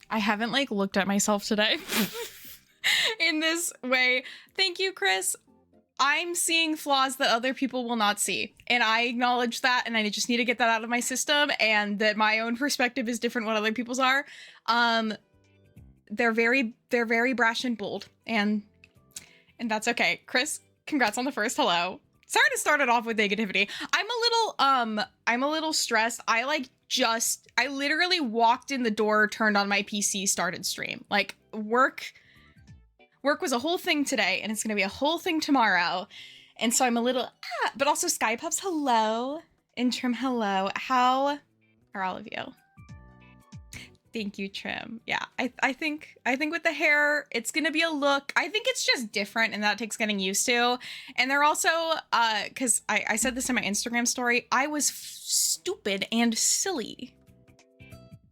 I haven't like looked at myself today in this way. Thank you, Chris. I'm seeing flaws that other people will not see. And I acknowledge that, and I just need to get that out of my system, and that my own perspective is different what other people's are. They're very brash and bold, and that's okay. Chris, congrats on the first hello. Sorry to start it off with negativity. I'm a little stressed. I literally walked in the door, turned on my PC, started stream. Like work was a whole thing today, and it's gonna be a whole thing tomorrow. And so I'm a little, but also Skypups, hello. Intrim, hello. How are all of you? Thank you, Trim. Yeah, I think with the hair, it's gonna be a look. I think it's just different, and that takes getting used to. And they're also, because I said this in my Instagram story, I was stupid and silly.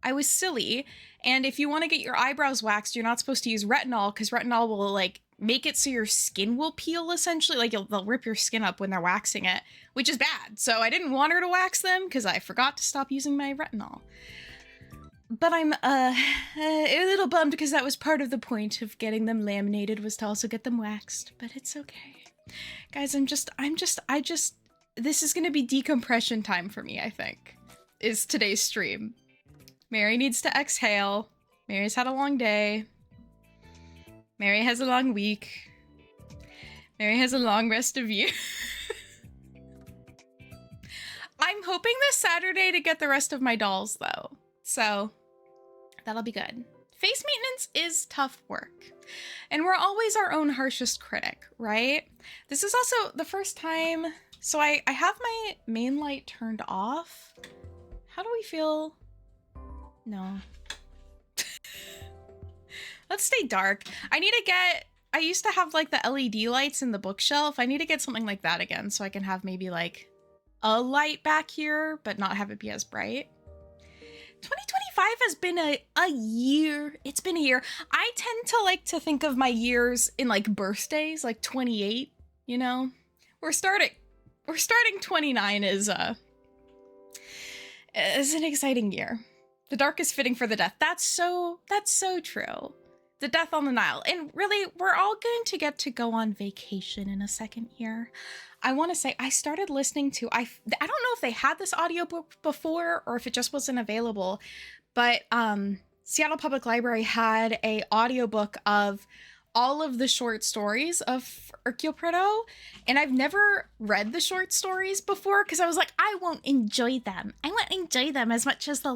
I was silly, and if you want to get your eyebrows waxed, you're not supposed to use retinol, because retinol will like make it so your skin will peel, essentially. Like they'll rip your skin up when they're waxing it, which is bad. So I didn't want her to wax them because I forgot to stop using my retinol. But I'm a little bummed because that was part of the point of getting them laminated, was to also get them waxed. But it's okay. Guys, this is going to be decompression time for me, I think, is today's stream. Mary needs to exhale. Mary's had a long day. Mary has a long week. Mary has a long rest of you. I'm hoping this Saturday to get the rest of my dolls, though. So that'll be good. Face maintenance is tough work. And we're always our own harshest critic, right? This is also the first time. So I have my main light turned off. How do we feel? No. Let's stay dark. I used to have like the LED lights in the bookshelf. I need to get something like that again so I can have maybe like a light back here, but not have it be as bright. 2025 has been a year. It's been a year. I tend to like to think of my years in like birthdays, like 28, you know? We're starting 29 is an exciting year. The dark is fitting for the death. That's so true. The death on the Nile. And really, we're all going to get to go on vacation in a second here. I want to say I started listening to, I don't know if they had this audiobook before or if it just wasn't available, but Seattle Public Library had a audiobook of all of the short stories of Hercule Poirot, and I've never read the short stories before because I was like, I won't enjoy them. I won't enjoy them as much as the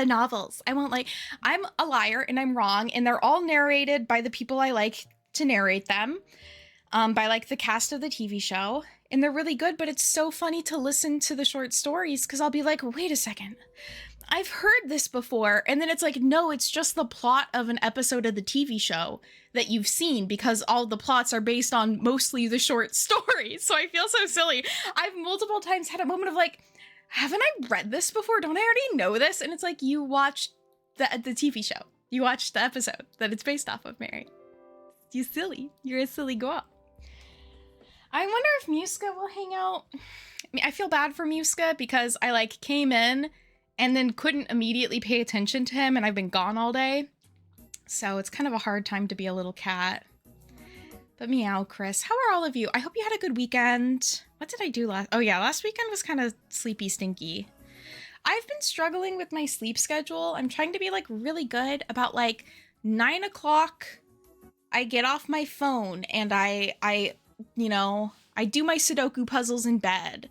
novels. I'm a liar and I'm wrong, and they're all narrated by the people I like to narrate them, by like the cast of the TV show, and they're really good, but it's so funny to listen to the short stories because I'll be like, wait a second, I've heard this before. And then it's like, no, it's just the plot of an episode of the TV show that you've seen because all the plots are based on mostly the short stories. So I feel so silly. I've multiple times had a moment of like, haven't I read this before? Don't I already know this? And it's like, you watched the TV show. You watched the episode that it's based off of, Mary. You silly. You're a silly girl. I wonder if Muska will hang out. I mean, I feel bad for Muska because I like came in and then couldn't immediately pay attention to him, and I've been gone all day. So it's kind of a hard time to be a little cat. But meow, Chris. How are all of you? I hope you had a good weekend. What did I do last? Oh yeah, last weekend was kind of sleepy stinky. I've been struggling with my sleep schedule. I'm trying to be like really good. About like 9 o'clock, I get off my phone and I do my Sudoku puzzles in bed.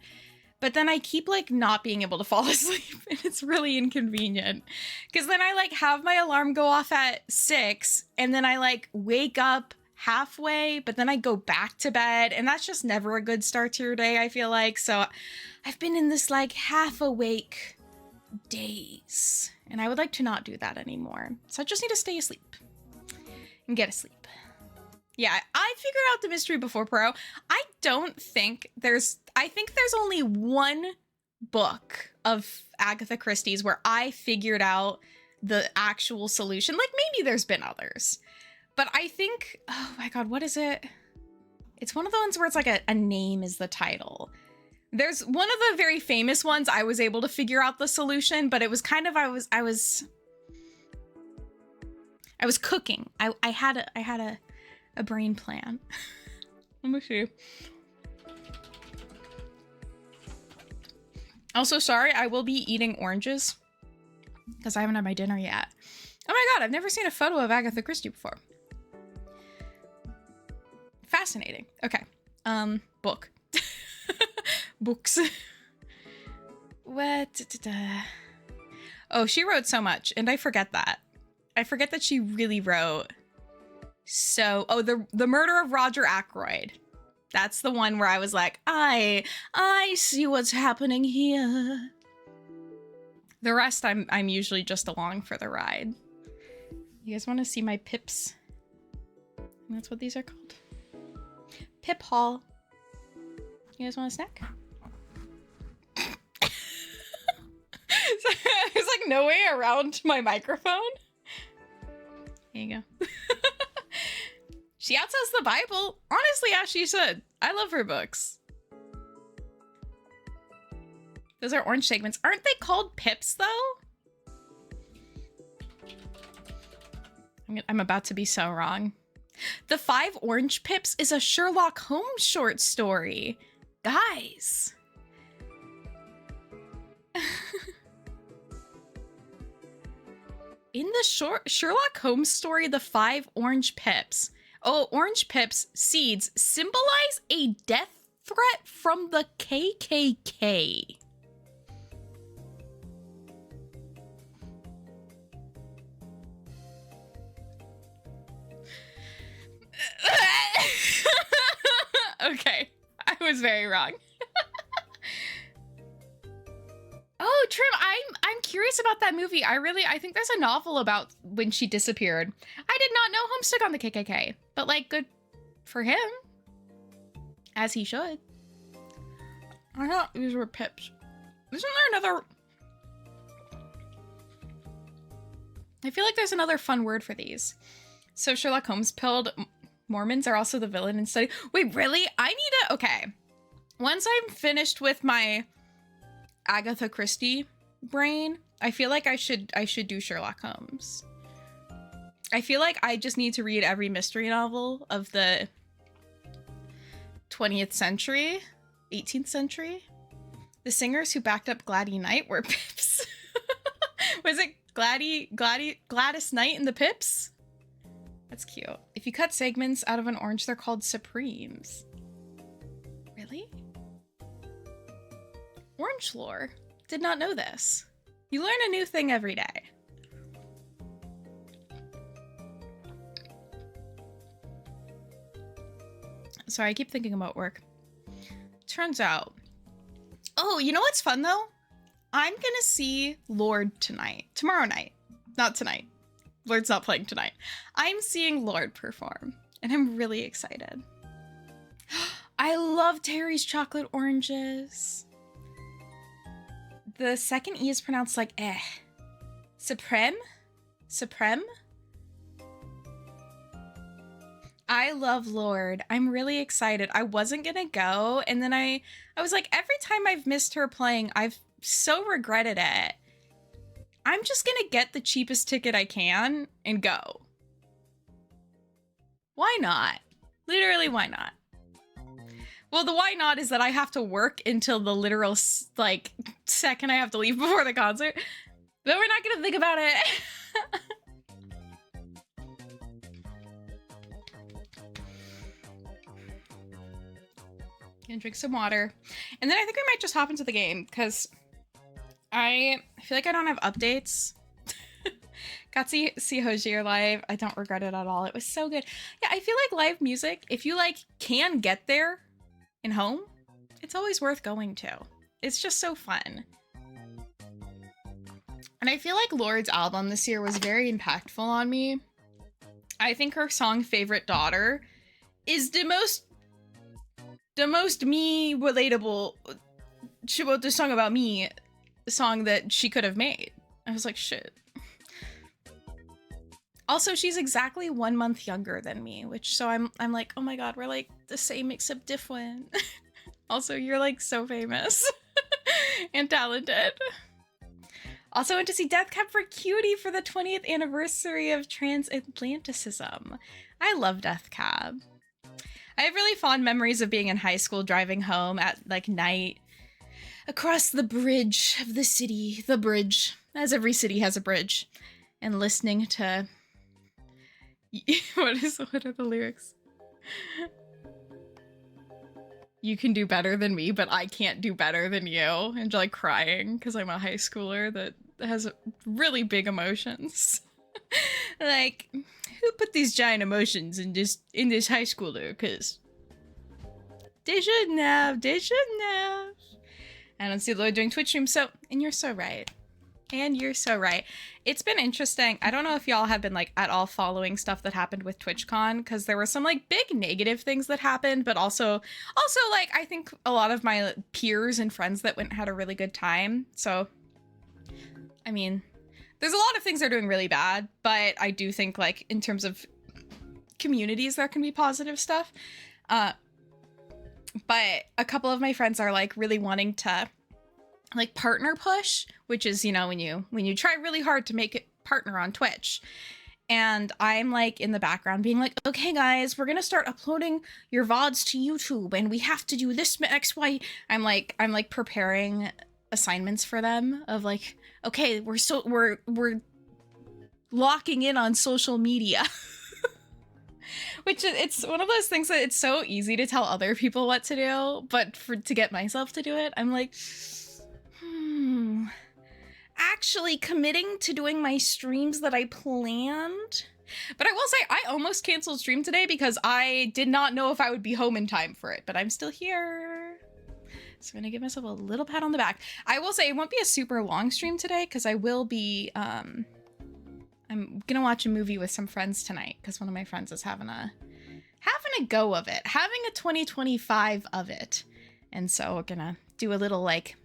But then I keep like not being able to fall asleep, and it's really inconvenient because then I like have my alarm go off at 6 and then I like wake up halfway, but then I go back to bed, and that's just never a good start to your day, I feel like. So I've been in this like half awake days, and I would like to not do that anymore. So I just need to stay asleep and get asleep. Yeah, I figured out the mystery before Poirot. I think there's only one book of Agatha Christie's where I figured out the actual solution. Like, maybe there's been others. But I think, oh my god, what is it? It's one of the ones where it's like a name is the title. There's one of the very famous ones I was able to figure out the solution, but it was kind of, I was I was cooking. I had a brain plan. Let me see. Also, sorry, I will be eating oranges because I haven't had my dinner yet. Oh my god, I've never seen a photo of Agatha Christie before. Fascinating. Okay. Book. Books. What? Oh, she wrote so much, and I forget that. I forget that she really wrote. So, oh, the Murder of Roger Ackroyd. That's the one where I was like, I see what's happening here. The rest, I'm usually just along for the ride. You guys want to see my pips? That's what these are called. Pip haul. You guys want a snack? There's like no way around my microphone. Here you go. She outsells the Bible. Honestly, as she should. I love her books. Those are orange segments. Aren't they called pips, though? I'm about to be so wrong. The 5 Orange Pips is a Sherlock Holmes short story. Guys. In the Sherlock Holmes story, The 5 Orange Pips. Oh, orange pips, seeds, symbolize a death threat from the KKK. Okay, I was very wrong. Oh, Trim, I'm curious about that movie. I think there's a novel about when she disappeared. I did not know Holmes took on the KKK, but like, good for him. As he should. I thought these were pips. Isn't there another? I feel like there's another fun word for these. So Sherlock Holmes pilled Mormons are also the villain in study. Wait, really? I need to, okay. Once I'm finished with my Agatha Christie brain, I feel like I should do Sherlock Holmes. I feel like I just need to read every mystery novel of the 20th century, 18th century. The singers who backed up Gladys Knight were Pips. Was it Gladys Knight and the Pips? That's cute. If you cut segments out of an orange, they're called Supremes. Really? Orange lore. Did not know this. You learn a new thing every day. Sorry, I keep thinking about work. Turns out. Oh, you know what's fun though? I'm gonna see Lorde tonight. Tomorrow night. Not tonight. Lorde's not playing tonight. I'm seeing Lorde perform, and I'm really excited. I love Terry's chocolate oranges. The second E is pronounced like eh. Supreme? Supreme? I love Lorde. I'm really excited. I wasn't gonna go, and then I was like, every time I've missed her playing, I've so regretted it. I'm just gonna get the cheapest ticket I can and go. Why not? Literally, why not? Well, the why not is that I have to work until the literal, like, second I have to leave before the concert. But we're not gonna think about it. Gonna drink some water. And then I think we might just hop into the game, because I feel like I don't have updates. Got to see Hozier live. I don't regret it at all. It was so good. Yeah, I feel like live music, if you, like, can get there in home, it's always worth going to. It's just so fun. And I feel like Lorde's album this year was very impactful on me. I think her song Favorite Daughter is the most me relatable. She wrote this song about me, song that she could have made. I was like, shit. Also, she's exactly 1 month younger than me, which, so I'm like, oh my god, we're like the same except different. Also, you're like so famous and talented. Also went to see Death Cab for Cutie for the 20th anniversary of transatlanticism. I love Death Cab. I have really fond memories of being in high school, driving home at like night across the bridge of the city, the bridge, as every city has a bridge, and listening to what are the lyrics? You can do better than me, but I can't do better than you. And like crying because I'm a high schooler that has really big emotions. Like, who put these giant emotions in this high schooler? Because they shouldn't have. I don't see Lloyd doing Twitch streams, so, and you're so right. It's been interesting. I don't know if y'all have been like at all following stuff that happened with TwitchCon, because there were some like big negative things that happened, but also like I think a lot of my peers and friends that went had a really good time. So, I mean, there's a lot of things that are doing really bad, but I do think like in terms of communities, there can be positive stuff. But a couple of my friends are like really wanting to like partner push, which is, you know, when you try really hard to make it partner on Twitch. And I'm like in the background being like, okay guys, we're gonna start uploading your VODs to YouTube and we have to do this XY. I'm like preparing assignments for them of like, okay, we're locking in on social media. Which it's one of those things that it's so easy to tell other people what to do, but to get myself to do it, I'm like, actually committing to doing my streams that I planned. But I will say, I almost canceled stream today because I did not know if I would be home in time for it, but I'm still here. So I'm gonna give myself a little pat on the back. I will say it won't be a super long stream today because I will be, I'm gonna watch a movie with some friends tonight because one of my friends is having a go of it, having a 2025 of it. And so we're gonna do a little like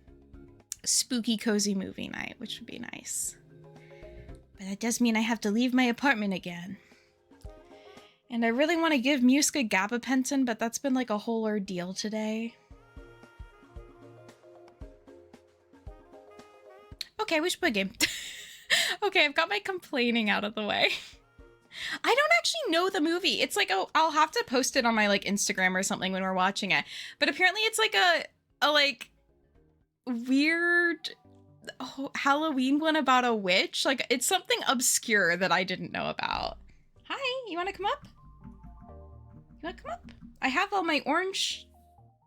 spooky cozy movie night, which would be nice. But that does mean I have to leave my apartment again. And I really want to give Muska gabapentin, but that's been like a whole ordeal today. Okay, we should play a game. Okay, I've got my complaining out of the way. I don't actually know the movie. It's like, oh, I'll have to post it on my like Instagram or something when we're watching it. But apparently it's like a like weird Halloween one about a witch. Like it's something obscure that I didn't know about. Hi, you want to come up? I have all my orange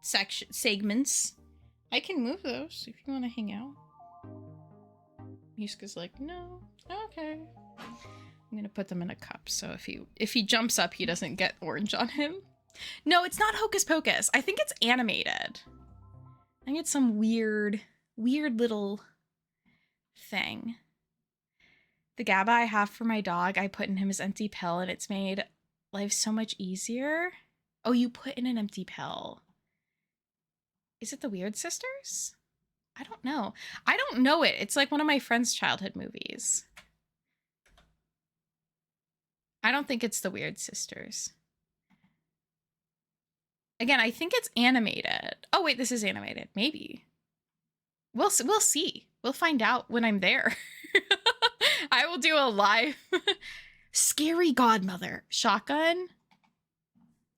segments. I can move those if you want to hang out. Yuska's like, no. Okay. I'm gonna put them in a cup so if he jumps up, he doesn't get orange on him. No, it's not Hocus Pocus. I think it's animated. I think it's some weird little thing. The GABA I have for my dog, I put in him his empty pill and it's made life so much easier. Oh, you put in an empty pill. Is it the Weird Sisters? I don't know. I don't know it. It's like one of my friend's childhood movies. I don't think it's the Weird Sisters. Again, I think it's animated. Oh, wait, this is animated. Maybe. We'll see. We'll find out when I'm there. I will do a live Scary Godmother. Shotgun?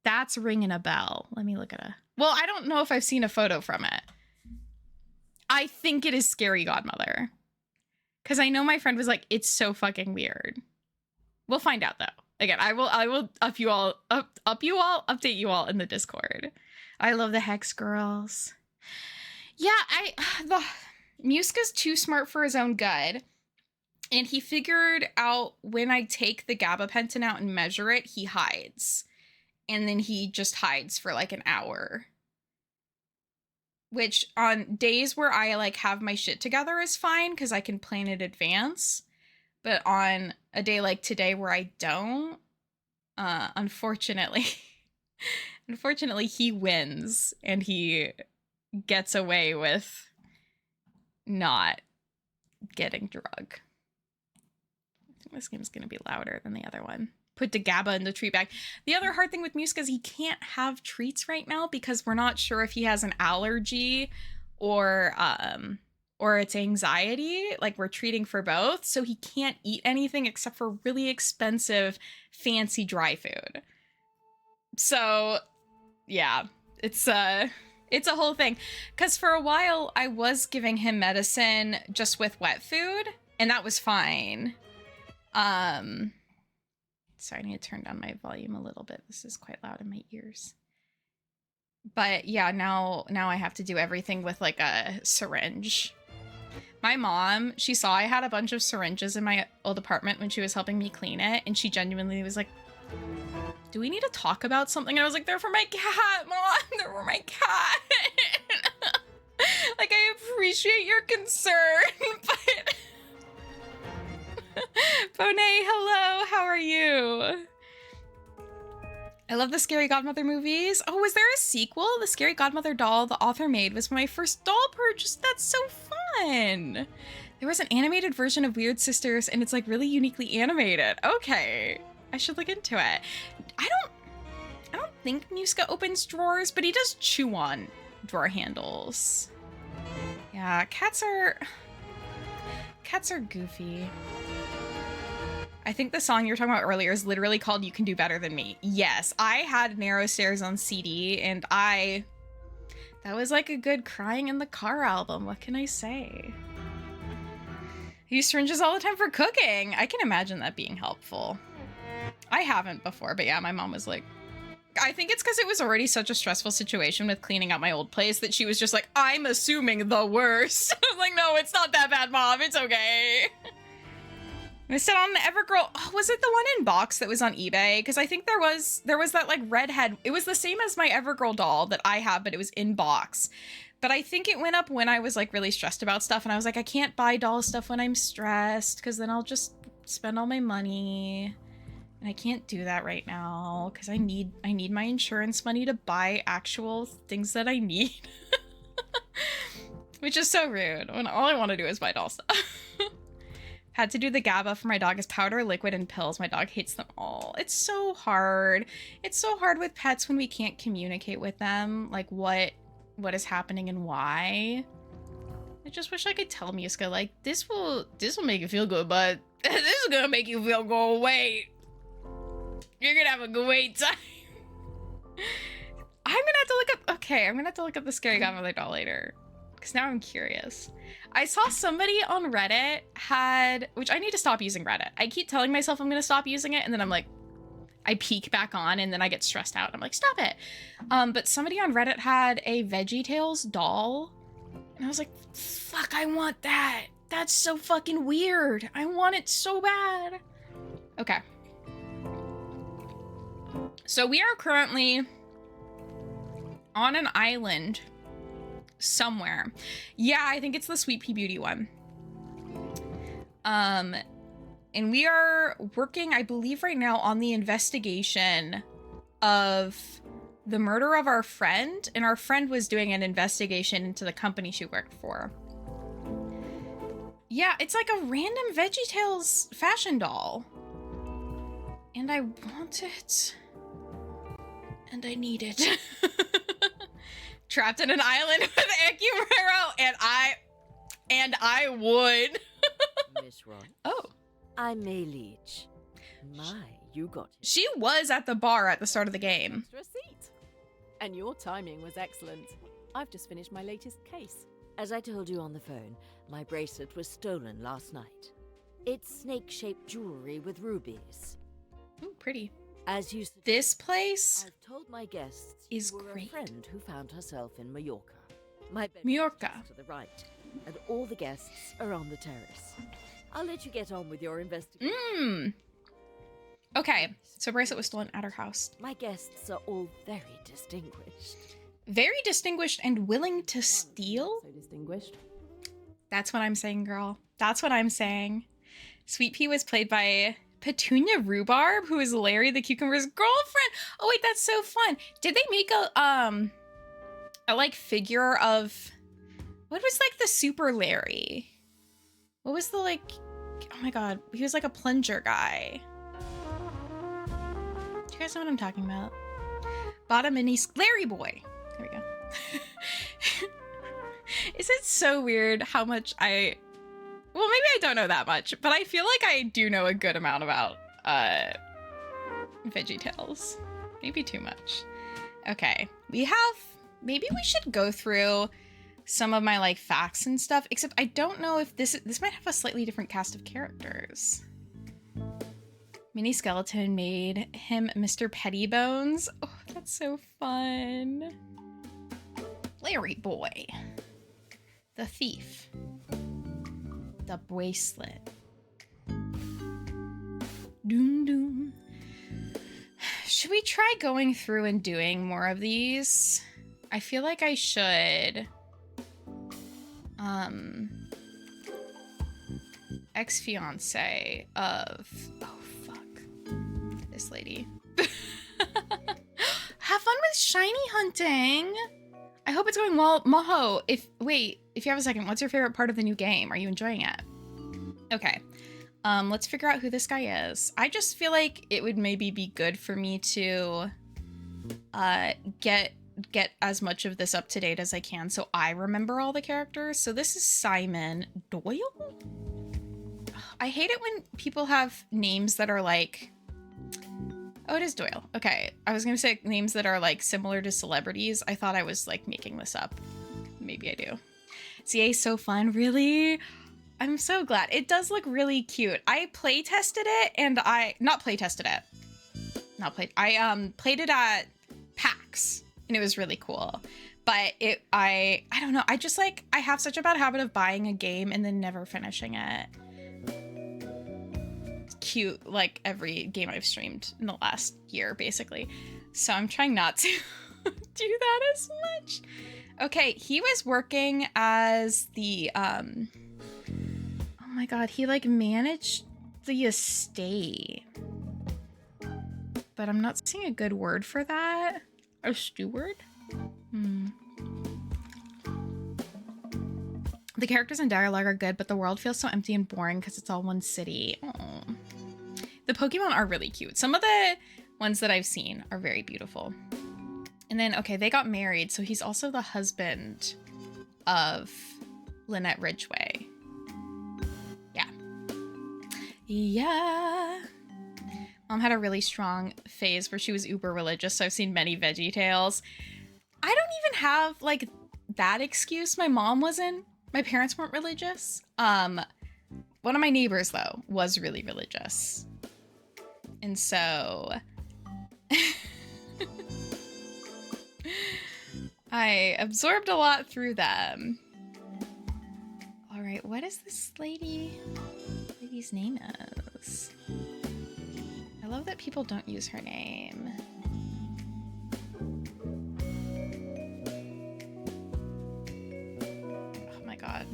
That's ringing a bell. Let me look at it. Well, I don't know if I've seen a photo from it. I think it is Scary Godmother. Because I know my friend was like, it's so fucking weird. We'll find out though. Again, I will update you all in the Discord. I love the Hex Girls. Yeah, Muska's too smart for his own good. And he figured out when I take the gabapentin out and measure it, he hides. And then he just hides for like an hour. Which on days where I like have my shit together is fine because I can plan in advance. But on a day like today where I don't, unfortunately he wins and he gets away with not getting drug. I think this game's gonna be louder than the other one. Put the GABA in the treat bag. The other hard thing with Muska is he can't have treats right now because we're not sure if he has an allergy or or it's anxiety. Like, we're treating for both. So he can't eat anything except for really expensive, fancy dry food. So, yeah, it's a whole thing. Because for a while, I was giving him medicine just with wet food, and that was fine. Sorry, I need to turn down my volume a little bit. This is quite loud in my ears. But yeah, now I have to do everything with like a syringe. My mom, she saw I had a bunch of syringes in my old apartment when she was helping me clean it, and she genuinely was like, do we need to talk about something? And I was like, they're for my cat, Mom. They're for my cat. Like, I appreciate your concern, but... Bonet, hello. How are you? I love the Scary Godmother movies. Oh, was there a sequel? The Scary Godmother doll the author made was my first doll purchase. That's so fun. There was an animated version of Weird Sisters, and it's like really uniquely animated. Okay, I should look into it. I don't think Muska opens drawers, but he does chew on drawer handles. Yeah, cats are goofy. I think the song you were talking about earlier is literally called You Can Do Better Than Me. Yes, I had Narrow Stairs on CD, and that was like a good crying in the car album. What can I say? I use syringes all the time for cooking. I can imagine that being helpful. I haven't before, but yeah, my mom was like, I think it's because it was already such a stressful situation with cleaning out my old place that she was just like, I'm assuming the worst. I was like, no, it's not that bad, Mom. It's okay. I said on the Evergirl, oh, was it the one in box that was on eBay? Because I think there was that like redhead. It was the same as my Evergirl doll that I have, but it was in box. But I think it went up when I was like really stressed about stuff, and I was like, I can't buy doll stuff when I'm stressed because then I'll just spend all my money, and I can't do that right now because I need my insurance money to buy actual things that I need, which is so rude when all I want to do is buy doll stuff. Had to do the GABA for my dog as powder, liquid, and pills. My dog hates them all. It's so hard. It's so hard with pets when we can't communicate with them, like what is happening and why. I just wish I could tell Muska, like, this will make you feel good, but this is gonna make you feel go away. You're gonna have a great time. I'm gonna have to look up the Scary Godmother doll later, because now I'm curious. I saw somebody on Reddit which I need to stop using Reddit. I keep telling myself I'm gonna stop using it, and then I'm like, I peek back on, and then I get stressed out. I'm like, stop it. But somebody on Reddit had a VeggieTales doll, and I was like, fuck, I want that. That's so fucking weird. I want it so bad. Okay. So we are currently on an island somewhere. Yeah, I think it's the Sweet Pea Beauty one. And we are working, I believe right now, on the investigation of the murder of our friend, and our friend was doing an investigation into the company she worked for. Yeah, it's like a random VeggieTales fashion doll. And I want it. And I need it. Trapped in an island with Akimaro, and I would. Miss Ron. Oh. I'm May Leach. My, you got it. She was at the bar at the start of the game. Extra seat. And your timing was excellent. I've just finished my latest case. As I told you on the phone, my bracelet was stolen last night. It's snake-shaped jewelry with rubies. Ooh, pretty. As you said, This place I've told my guests is you were great. a friend who found herself in Majorca. My bedroom Majorca. is to the right, and all the guests are on the terrace. I'll let you get on with your investigation. Okay, so bracelet was stolen at her house. My guests are all very distinguished. Very distinguished and willing to steal? So distinguished. That's what I'm saying, girl. That's what I'm saying. Sweet Pea was played by Petunia Rhubarb, who is Larry the Cucumber's girlfriend. Oh wait, that's so fun. Did they make a like figure of, what was like the super Larry? What was the like, oh my god, he was like a plunger guy. Do you guys know what I'm talking about? Bottom and East Larry Boy. There we go. Is it so weird how much I... Well, maybe I don't know that much, but I feel like I do know a good amount about VeggieTales. Maybe too much. Okay, we have... Maybe we should go through some of my like facts and stuff, except I don't know if this might have a slightly different cast of characters. Minnie Skeleton made him Mr. Pettybones. Oh, that's so fun. Larry Boy. The Thief. The Bracelet. Doom doom. Should we try going through and doing more of these? I feel like I should. Ex-fiance of... Oh, fuck. This lady. Have fun with shiny hunting. I hope it's going well. Moho, if you have a second, what's your favorite part of the new game? Are you enjoying it? Okay. Let's figure out who this guy is. I just feel like it would maybe be good for me to get as much of this up to date as I can so I remember all the characters. So this is Simon Doyle? I hate it when people have names that are like... Oh, it is Doyle. Okay. I was going to say names that are like similar to celebrities. I thought I was like making this up. Maybe I do. CA is so fun. Really? I'm so glad. It does look really cute. I play tested it and I played it at PAX and it was really cool. But I don't know. I just like, I have such a bad habit of buying a game and then never finishing it. Cute, like every game I've streamed in the last year, basically. So I'm trying not to do that as much. Okay, he was working as the, oh my god, he like managed the estate. But I'm not seeing a good word for that. A steward? The characters and dialogue are good, but the world feels so empty and boring because it's all one city. Aww. The Pokemon are really cute. Some of the ones that I've seen are very beautiful. And then, okay, they got married, so he's also the husband of Lynette Ridgway. Yeah. Yeah. Mom had a really strong phase where she was uber religious, so I've seen many VeggieTales. I don't even have, like, that excuse. My mom wasn't. My parents weren't religious. One of my neighbors, though, was really religious. And so I absorbed a lot through them. All right, what is this lady's name is? I love that people don't use her name. Oh my god.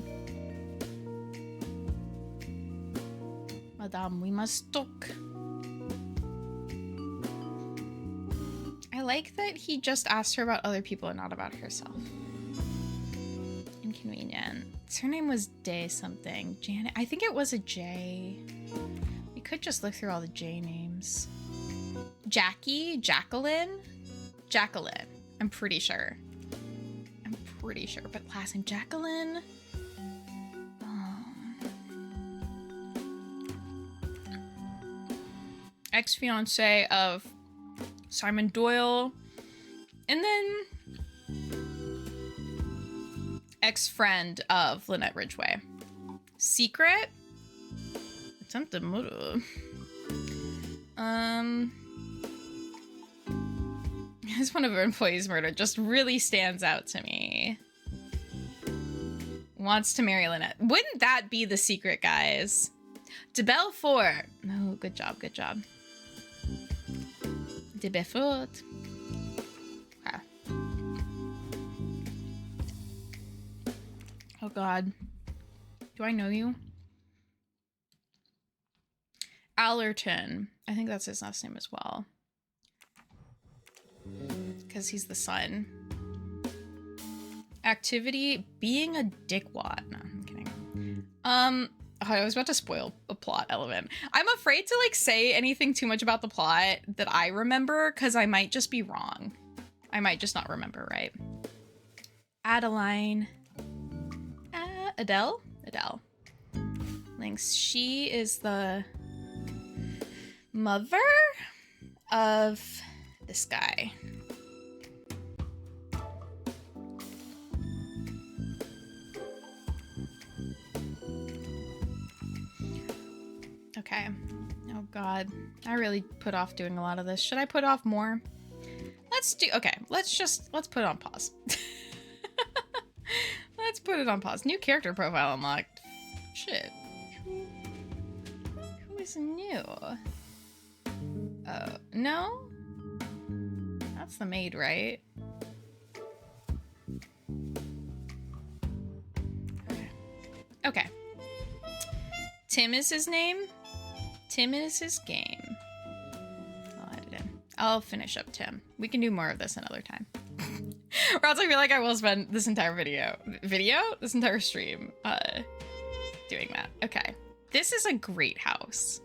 Madame, we must talk. I like that he just asked her about other people and not about herself. Inconvenient. Her name was Day something. Janet. I think it was a J. We could just look through all the J names. Jackie? Jacqueline? Jacqueline. I'm pretty sure. But last name Jacqueline? Ex-fiance of Simon Doyle, and then ex-friend of Lynette Ridgway. Secret? Attempted murder. As one of her employees murdered just really stands out to me. Wants to marry Lynette. Wouldn't that be the secret, guys? De Belfort. Oh, good job. De Belfort. Okay. Oh god. Do I know you? Allerton. I think that's his last name as well. Because he's the son. Activity, being a dickwad. No, I'm kidding. I was about to spoil a plot element. I'm afraid to like say anything too much about the plot that I remember because I might just be wrong. I might just not remember right. Adeline. Adele? Adele. Links. She is the mother of this guy. Okay. Oh god. I really put off doing a lot of this. Should I put off more? Okay, let's put it on pause. Let's put it on pause. New character profile unlocked. Shit. Who is new? Oh, no? That's the maid, right? Okay. Tim is his name. Tim is his game. I'll add it in. I'll finish up Tim. We can do more of this another time. Or else I feel like I will spend this entire this entire stream, doing that. Okay. This is a great house.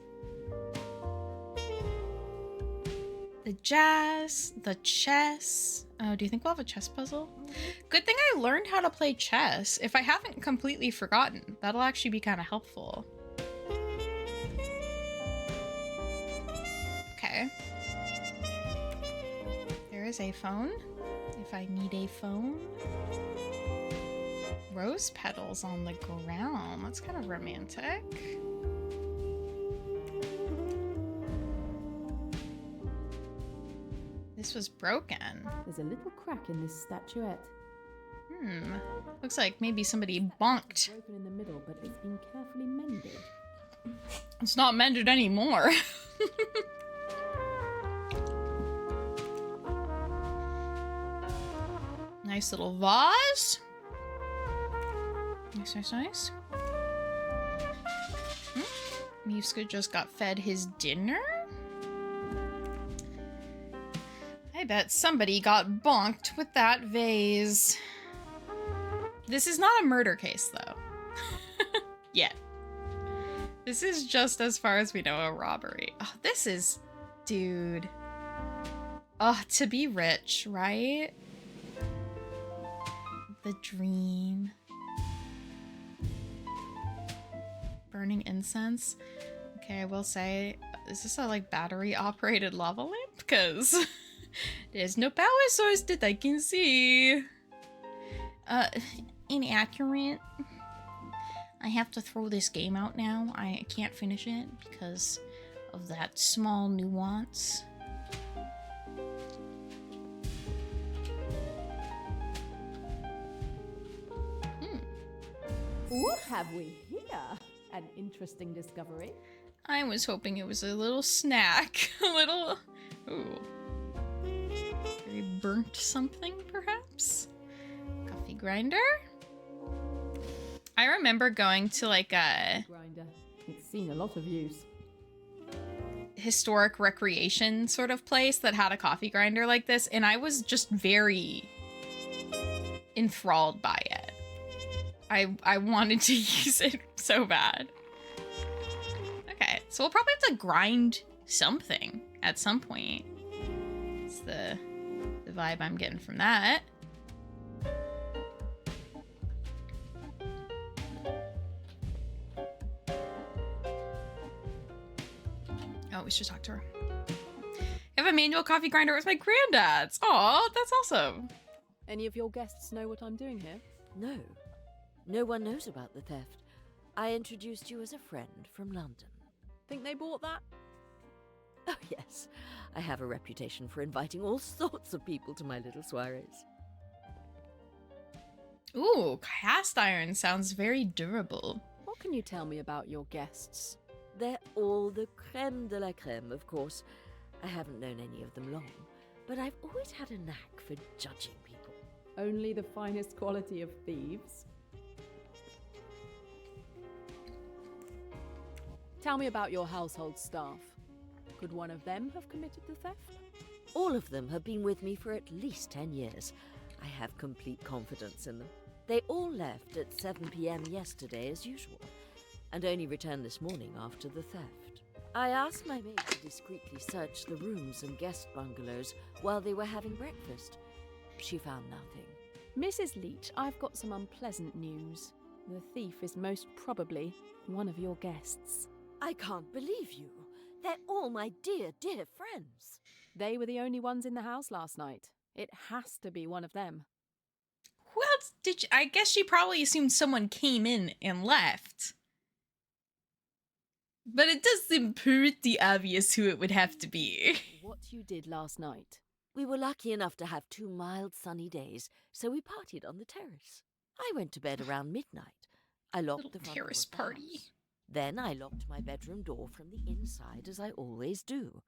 The jazz, the chess. Oh, do you think we'll have a chess puzzle? Good thing I learned how to play chess. If I haven't completely forgotten, that'll actually be kind of helpful. Okay. There is a phone. If I need a phone. Rose petals on the ground. That's kind of romantic. This was broken. There's a little crack in this statuette. Looks like maybe somebody bonked. Broken in the middle, but it's been carefully mended. It's not mended anymore. Nice little vase. Nice. Miuska just got fed his dinner. I bet somebody got bonked with that vase. This is not a murder case, though. Yet. This is just, as far as we know, a robbery. Oh, this is... Dude. Oh, to be rich, right? The dream. Burning incense. Okay, I will say, is this a, like, battery-operated lava lamp? Because there's no power source that I can see. Inaccurate. I have to throw this game out now. I can't finish it because of that small nuance. What have we here? An interesting discovery. I was hoping it was a little snack. A little... Ooh. Very burnt something, perhaps? Coffee grinder? I remember going to, like, a... Grinder. It's seen a lot of use. Historic recreation sort of place that had a coffee grinder like this, and I was just very enthralled by it. I wanted to use it so bad. Okay, so we'll probably have to grind something at some point. It's the vibe I'm getting from that. Oh, we should talk to her. I have a manual coffee grinder. It was my granddad's. Aw, that's awesome. Any of your guests know what I'm doing here? No. No one knows about the theft. I introduced you as a friend from London. Think they bought that? Oh, yes. I have a reputation for inviting all sorts of people to my little soirees. Ooh, cast iron sounds very durable. What can you tell me about your guests? They're all the creme de la creme, of course. I haven't known any of them long, but I've always had a knack for judging people. Only the finest quality of thieves? Tell me about your household staff. Could one of them have committed the theft? All of them have been with me for at least 10 years. I have complete confidence in them. They all left at 7 p.m. yesterday as usual, and only returned this morning after the theft. I asked my maid to discreetly search the rooms and guest bungalows while they were having breakfast. She found nothing. Mrs. Leach, I've got some unpleasant news. The thief is most probably one of your guests. I can't believe you. They're all my dear, dear friends. They were the only ones in the house last night. It has to be one of them. Who else did you, I guess she probably assumed someone came in and left. But it does seem pretty obvious who it would have to be. What you did last night. We were lucky enough to have 2 mild sunny days, so we partied on the terrace. I went to bed around midnight. I locked Little the front terrace door of the party. house. Then I locked my bedroom door from the inside, as I always do.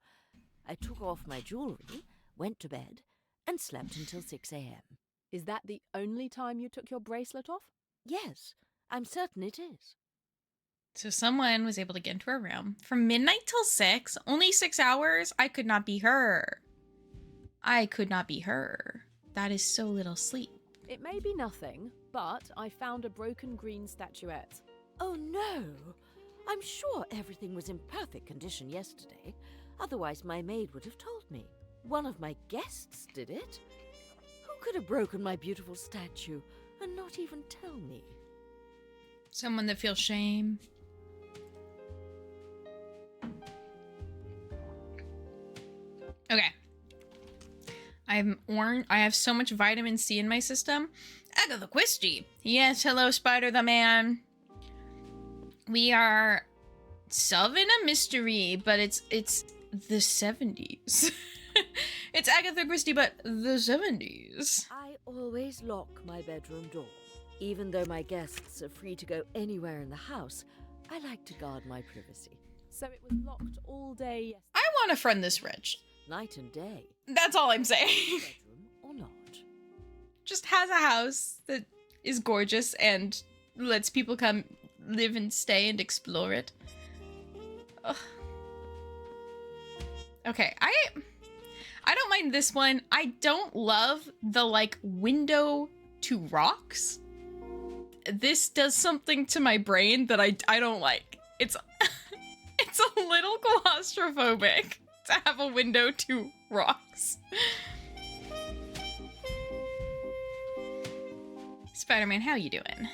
I took off my jewellery, went to bed, and slept until 6 a.m. Is that the only time you took your bracelet off? Yes, I'm certain it is. So someone was able to get into her room from midnight till 6, only 6 hours. I could not be her. I could not be her. That is so little sleep. It may be nothing, but I found a broken green statuette. Oh no! I'm sure everything was in perfect condition yesterday. Otherwise my maid would have told me. One of my guests did it. Who could have broken my beautiful statue and not even tell me? Someone that feels shame. Okay. I'm orange. I have so much vitamin C in my system. Agatha Christie. Yes, hello, Spider the Man. We are solving a mystery, but it's the 70s. It's Agatha Christie, but the 70s. I always lock my bedroom door. Even though my guests are free to go anywhere in the house, I like to guard my privacy. So it was locked all day yesterday. I want a friend this rich. Night and day, That's all I'm saying. bedroom or not. Just has a house that is gorgeous and lets people come live and stay and explore it. Ugh. Okay, I don't mind this one. I don't love the like window to rocks. This does something to my brain that I don't like. It's it's a little claustrophobic to have a window to rocks. Spider-Man, how you doing?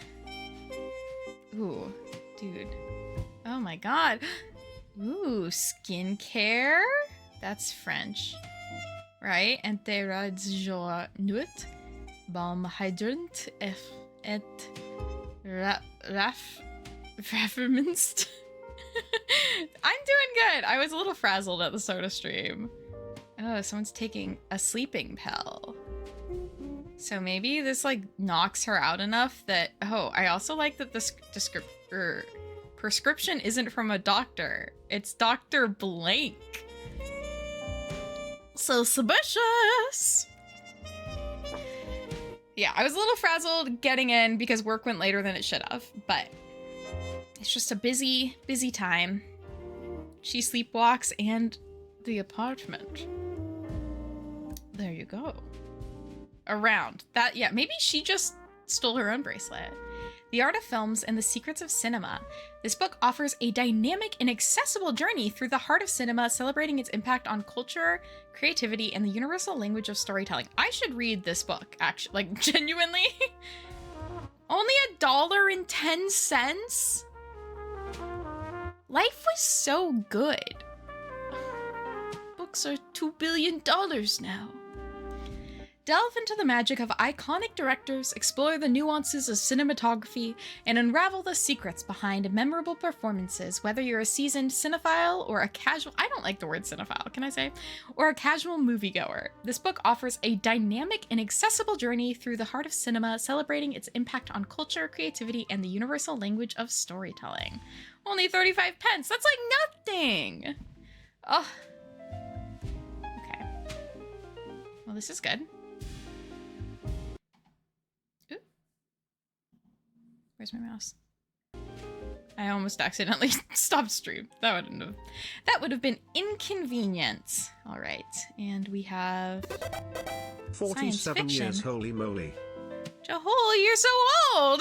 Ooh, dude. Oh my god. Ooh, skincare? That's French. Right? Anti-radiant, balm hydrant, et rafferminst. I'm doing good. I was a little frazzled at the soda stream. Oh, someone's taking a sleeping pill. So maybe this like knocks her out enough that, oh, I also like that this prescription isn't from a doctor. It's Dr. Blank. So suspicious. Yeah, I was a little frazzled getting in because work went later than it should have, but it's just a busy, busy time. She sleepwalks and the apartment. There you go. Around. That, yeah, maybe she just stole her own bracelet. The Art of Films and the Secrets of Cinema. This book offers a dynamic and accessible journey through the heart of cinema, celebrating its impact on culture, creativity, and the universal language of storytelling. I should read this book, actually, like, genuinely. Only $1.10? Life was so good. Books are $2 billion now. Delve into the magic of iconic directors, explore the nuances of cinematography, and unravel the secrets behind memorable performances, whether you're a seasoned cinephile or a casual— I don't like the word cinephile, can I say? Or a casual moviegoer. This book offers a dynamic and accessible journey through the heart of cinema, celebrating its impact on culture, creativity, and the universal language of storytelling. Only 35 pence. That's like nothing. Oh. Okay. Well, this is good. Ooh. Where's my mouse? I almost accidentally stopped stream. That would have been inconvenient. All right, and we have 47 years, holy moly. Jahol, you're so old!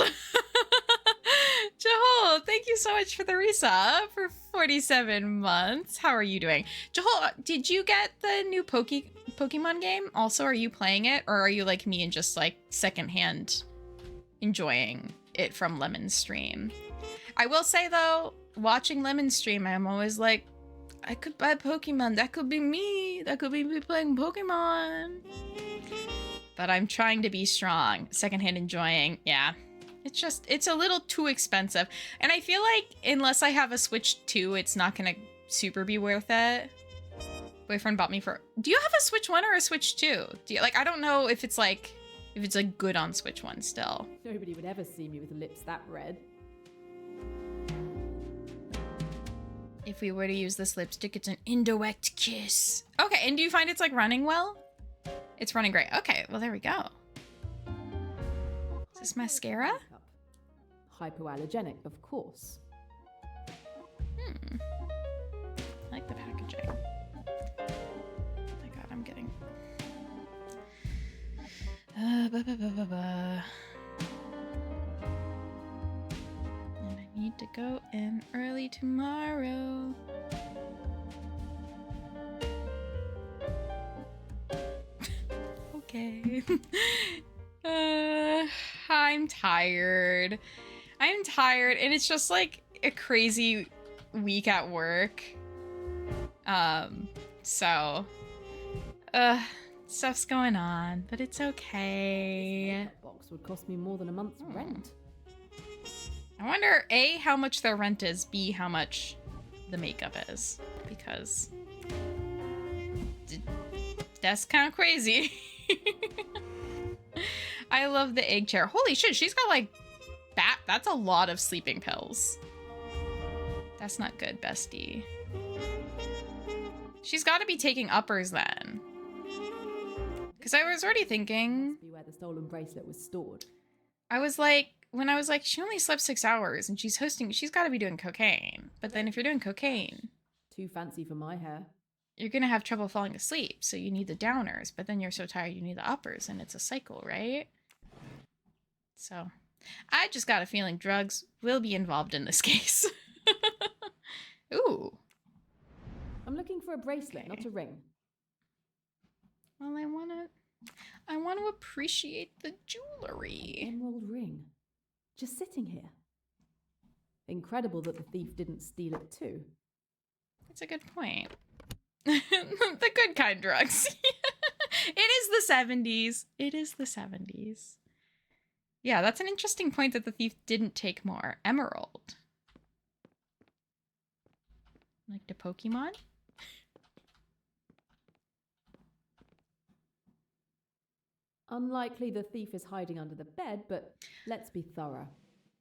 Jahol, thank you so much for the resub for 47 months. How are you doing? Jahol, did you get the new Pokemon game? Also, are you playing it? Or are you like me and just like secondhand enjoying it from Lemon's stream. I will say though, watching Lemon's stream, I'm always like, I could buy Pokemon. That could be me. That could be me playing Pokemon. But I'm trying to be strong. Secondhand enjoying. Yeah. It's a little too expensive. And I feel like unless I have a Switch 2, it's not going to super be worth it. Boyfriend bought me for... Do you have a Switch 1 or a Switch 2? Do you, like, I don't know if it's like good on Switch 1 still. Nobody would ever see me with lips that red. If we were to use this lipstick, it's an indirect kiss. Okay, and do you find it's like running well? It's running great. Okay, well there we go. Is this mascara? Hypoallergenic, of course. I like the packaging. Oh my god, I'm getting... And I need to go in early tomorrow. Okay. I'm tired. I'm tired, and it's just like a crazy week at work. So stuff's going on, but it's okay. That box would cost me more than a month's rent. I wonder, A, how much their rent is, B, how much the makeup is, because that's kind of crazy. I love the egg chair. Holy shit, she's got like that's a lot of sleeping pills. That's not good, bestie. She's got to be taking uppers then. Because I was already thinking... Must be where the stolen bracelet was stored. I was like, when I was like, she only slept 6 hours and she's hosting, she's got to be doing cocaine. But then if you're doing cocaine... Too fancy for my hair. You're going to have trouble falling asleep, so you need the downers. But then you're so tired you need the uppers, and it's a cycle, right? So, I just got a feeling drugs will be involved in this case. Ooh. I'm looking for a bracelet, Okay. not a ring. Well, I want to appreciate the jewelry. Emerald ring. Just sitting here. Incredible that the thief didn't steal it too. That's a good point. The good kind drugs. It is the 70s. It is the 70s. Yeah, that's an interesting point that the thief didn't take more. Emerald. Like the Pokemon? Unlikely the thief is hiding under the bed, but let's be thorough.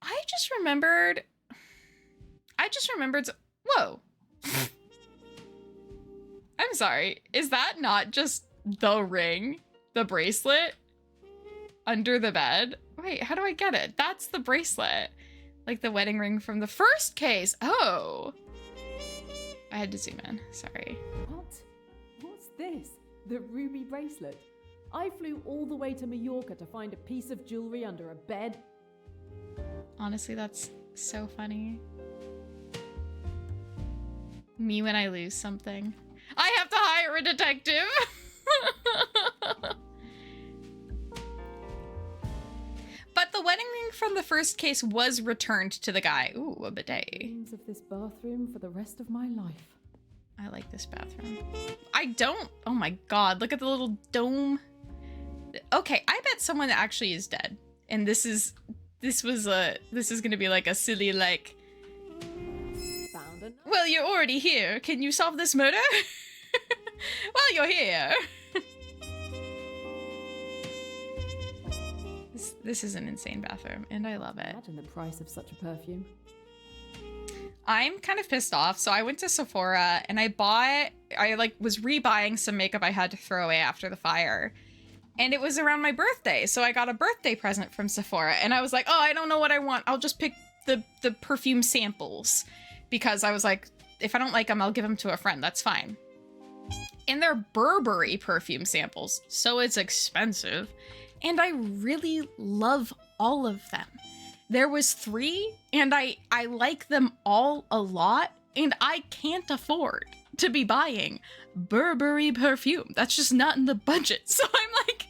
I just remembered... Whoa. I'm sorry. Is that not just the ring? The bracelet? Under the bed? Wait, how do I get it? That's the bracelet. Like the wedding ring from the first case. Oh. I had to zoom in. Sorry. What? What's this? The ruby bracelet? I flew all the way to Majorca to find a piece of jewelry under a bed. Honestly, that's so funny. Me when I lose something. I have to hire a detective. But the wedding ring from the first case was returned to the guy. Ooh, a bidet. Dreams of this bathroom for the rest of my life. I like this bathroom. I don't. Oh my god, look at the little dome. Okay, I bet someone actually is dead. And this is gonna be like a silly like, Found a well, you're already here. Can you solve this murder? Well, you're here. This is an insane bathroom, and I love it. Imagine the price of such a perfume. I'm kind of pissed off, so I went to Sephora and I was rebuying some makeup I had to throw away after the fire. And it was around my birthday, so I got a birthday present from Sephora, and I was like, oh, I don't know what I want. I'll just pick the perfume samples, because I was like, if I don't like them, I'll give them to a friend. That's fine. And they're Burberry perfume samples, so it's expensive. And I really love all of them. There was 3, and I like them all a lot, and I can't afford to be buying Burberry perfume. That's just not in the budget. So I'm like,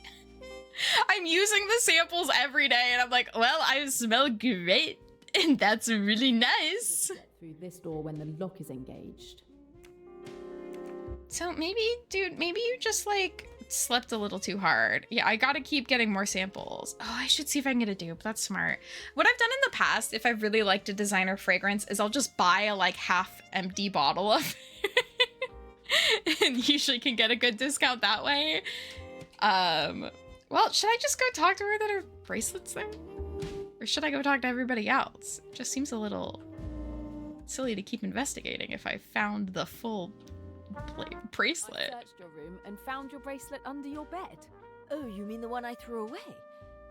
I'm using the samples every day, and I'm like, well, I smell great, and that's really nice. Get through this door when the lock is engaged. So maybe, dude, maybe you just like slept a little too hard. Yeah, I gotta keep getting more samples. Oh, I should see if I can get a dupe. That's smart. What I've done in the past, if I've really liked a designer fragrance, is I'll just buy a like half empty bottle of it. And usually can get a good discount that way. Well, should I just go talk to her that her bracelet's there? Or should I go talk to everybody else? It just seems a little silly to keep investigating if I found the full bracelet. I searched your room and found your bracelet under your bed. Oh, you mean the one I threw away?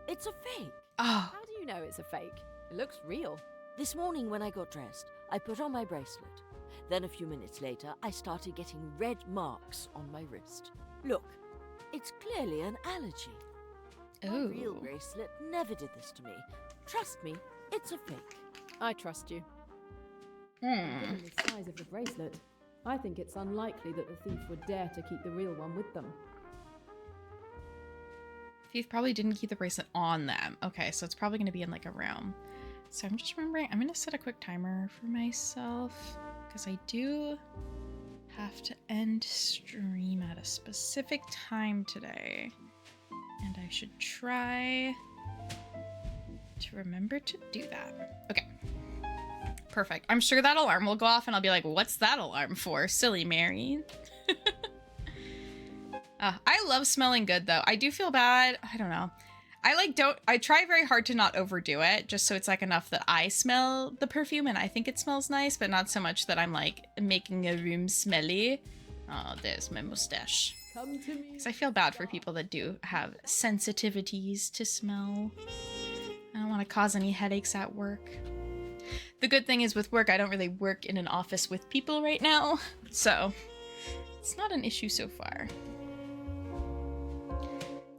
It's a fake. Oh, How do you know it's a fake? It looks real. This morning when I got dressed, I put on my bracelet. Then a few minutes later, I started getting red marks on my wrist. Look, it's clearly an allergy. My real ooh. bracelet never did this to me. Trust me, it's a fake. I trust you. Hmm. Given the size of the bracelet, I think it's unlikely that the thief would dare to keep the real one with them. Thief probably didn't keep the bracelet on them. Okay, so it's probably going to be in like a room. So I'm just remembering, I'm going to set a quick timer for myself because I do have to end stream at a specific time today. And I should try to remember to do that. Okay. Perfect. I'm sure that alarm will go off and I'll be like, what's that alarm for? Silly Mary. I love smelling good though. I do feel bad. I don't know. I try very hard to not overdo it just so it's like enough that I smell the perfume and I think it smells nice, but not so much that I'm like making a room smelly. Oh, there's my mustache. Come to me. Because I feel bad for people that do have sensitivities to smell. I don't want to cause any headaches at work. The good thing is with work, I don't really work in an office with people right now, so it's not an issue so far.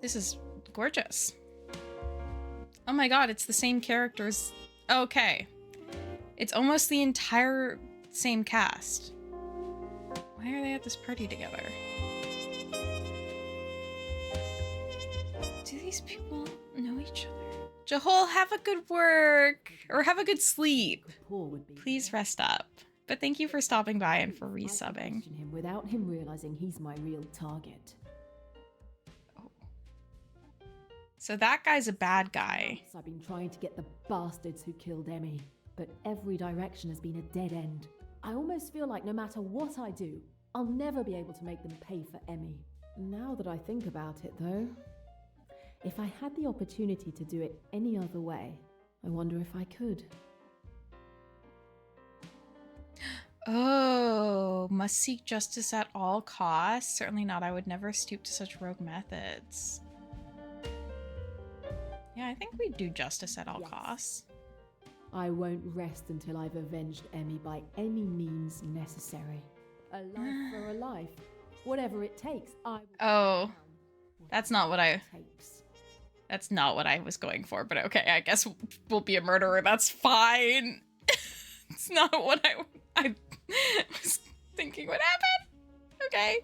This is gorgeous. Oh my god, it's the same characters. Okay. It's almost the entire same cast. Why are they at this party together? Do these people know each other? Jahol, have a good work. Or have a good sleep. Poor would be. Please rest up. But thank you for stopping by and for I can resubbing. question him without him realizing he's my real target. Oh. So that guy's a bad guy. I've been trying to get the bastards who killed Emmy, but every direction has been a dead end. I almost feel like no matter what I do, I'll never be able to make them pay for Emmy. Now that I think about it, though, if I had the opportunity to do it any other way, I wonder if I could. Oh, must seek justice at all costs? Certainly not. I would never stoop to such rogue methods. Yeah, I think we do justice at all Yes. costs. I won't rest until I've avenged Emmy by any means necessary. A life for a life. Whatever it takes, I will. Oh, do. that's not what I- Whatever it takes. That's not what I was going for, but okay, I guess we'll be a murderer. That's fine. It's not what I was thinking would happen. Okay.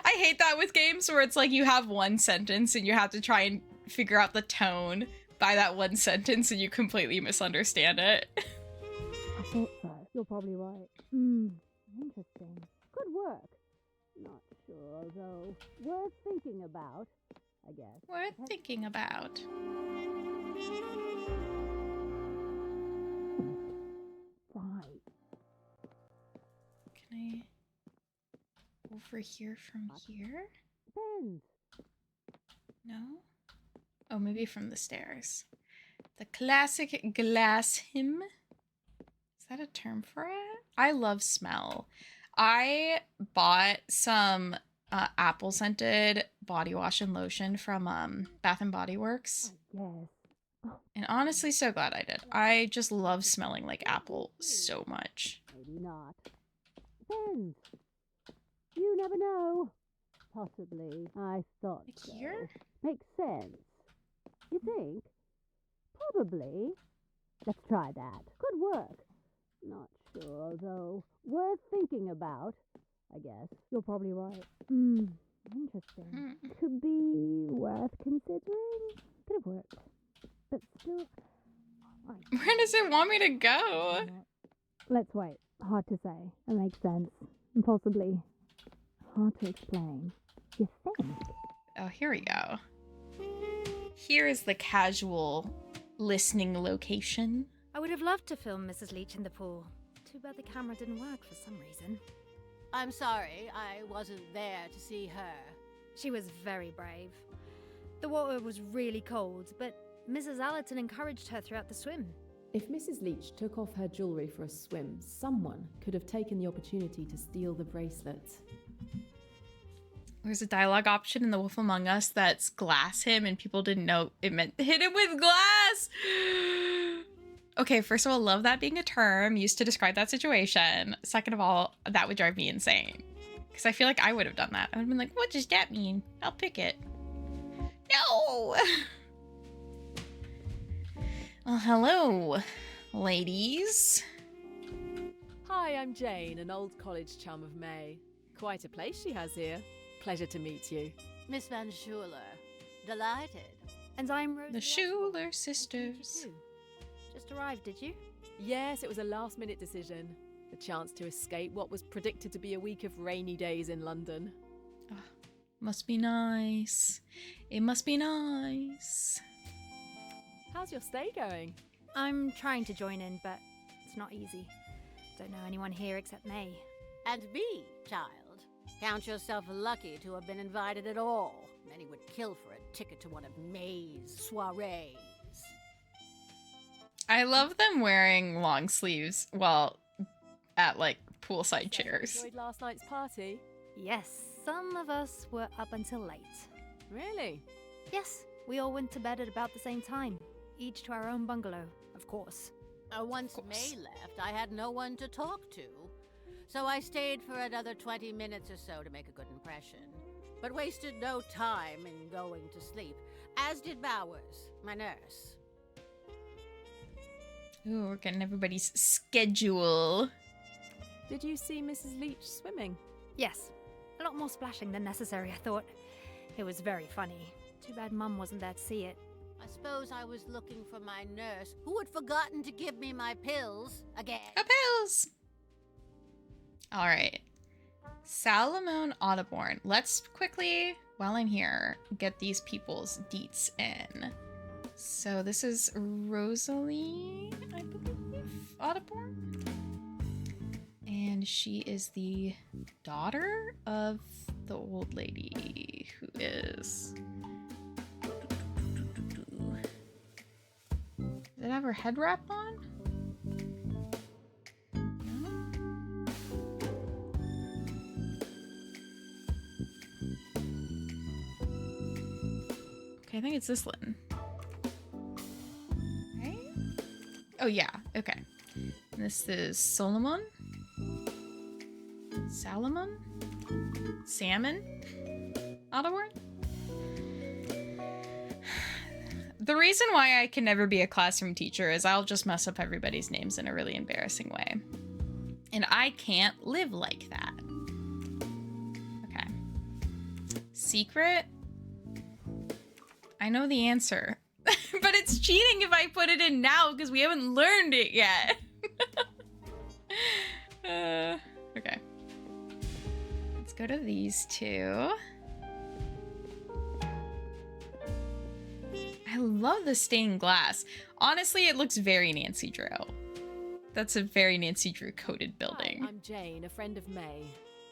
I hate that with games where it's like you have one sentence and you have to try and figure out the tone by that one sentence and you completely misunderstand it. I thought so. You're probably right. Interesting. Good work. Not sure, though. Worth thinking about, I guess. Worth thinking about. Right. Can I over here from here? Depends. No? Oh, maybe from the stairs. The classic glass hymn. Is that a term for it? I love smell. I bought some apple scented body wash and lotion from Bath and Body Works. Yes. And honestly, so glad I did. I just love smelling like apple so much. Maybe not. Depends. You never know. Possibly. I thought Like so. here? Makes sense. You think? Probably. Let's try that. Good work. Not sure, though. Worth thinking about, I guess. You're probably right. Interesting. Could be worth considering. Could have worked. But still... Where does it want me to go? Let's wait. Hard to say. It makes sense. And possibly hard to explain. You think? Oh, here we go. Here is the casual listening location. I would have loved to film Mrs. Leach in the pool. Too bad the camera didn't work for some reason. I'm sorry, I wasn't there to see her. She was very brave. The water was really cold, but Mrs. Allerton encouraged her throughout the swim. If Mrs. Leach took off her jewellery for a swim, someone could have taken the opportunity to steal the bracelet. There's a dialogue option in The Wolf Among Us that's glass him, and people didn't know it meant hit him with glass. Okay, first of all, love that being a term used to describe that situation. Second of all, that would drive me insane. Because I feel like I would have done that. I would have been like, what does that mean? I'll pick it. No! Well, hello, ladies. Hi, I'm Jane, an old college chum of May. Quite a place she has here. Pleasure to meet you. Miss Van Schuler. Delighted. And I'm Rose. The Schuler sisters. Just arrived, did you? Yes, it was a last-minute decision. A chance to escape what was predicted to be a week of rainy days in London. Oh, must be nice. It must be nice. How's your stay going? I'm trying to join in, but it's not easy. Don't know anyone here except May. And me, child. Count yourself lucky to have been invited at all. Many would kill for a ticket to one of May's soirees. I love them wearing long sleeves while at like poolside chairs. Enjoyed last night's party? Yes, some of us were up until late. Really? Yes, we all went to bed at about the same time. Each to our own bungalow, of course. Once May left, I had no one to talk to. So I stayed for another 20 minutes or so to make a good impression. But wasted no time in going to sleep, as did Bowers, my nurse. Ooh, we're getting everybody's schedule. Did you see Mrs. Leach swimming? Yes, a lot more splashing than necessary, I thought. It was very funny. Too bad Mum wasn't there to see it. I suppose I was looking for my nurse, who had forgotten to give me my pills again. Pills! All right. Salomon Audubon. Let's quickly, while I'm here, get these people's deets in. So this is Rosalie, I believe, Audubon. And she is the daughter of the old lady who is... Does it have her head wrap on? Okay, I think it's this one. Right? Oh, yeah. Okay. This is Solomon. Salomon? Salmon? Audubon? The reason why I can never be a classroom teacher is I'll just mess up everybody's names in a really embarrassing way. And I can't live like that. Okay. Secret? I know the answer. But it's cheating if I put it in now because we haven't learned it yet. Okay. Let's go to these two. I love the stained glass. Honestly, it looks very Nancy Drew. That's a very Nancy Drew coded building. Hi, I'm Jane, a friend of May.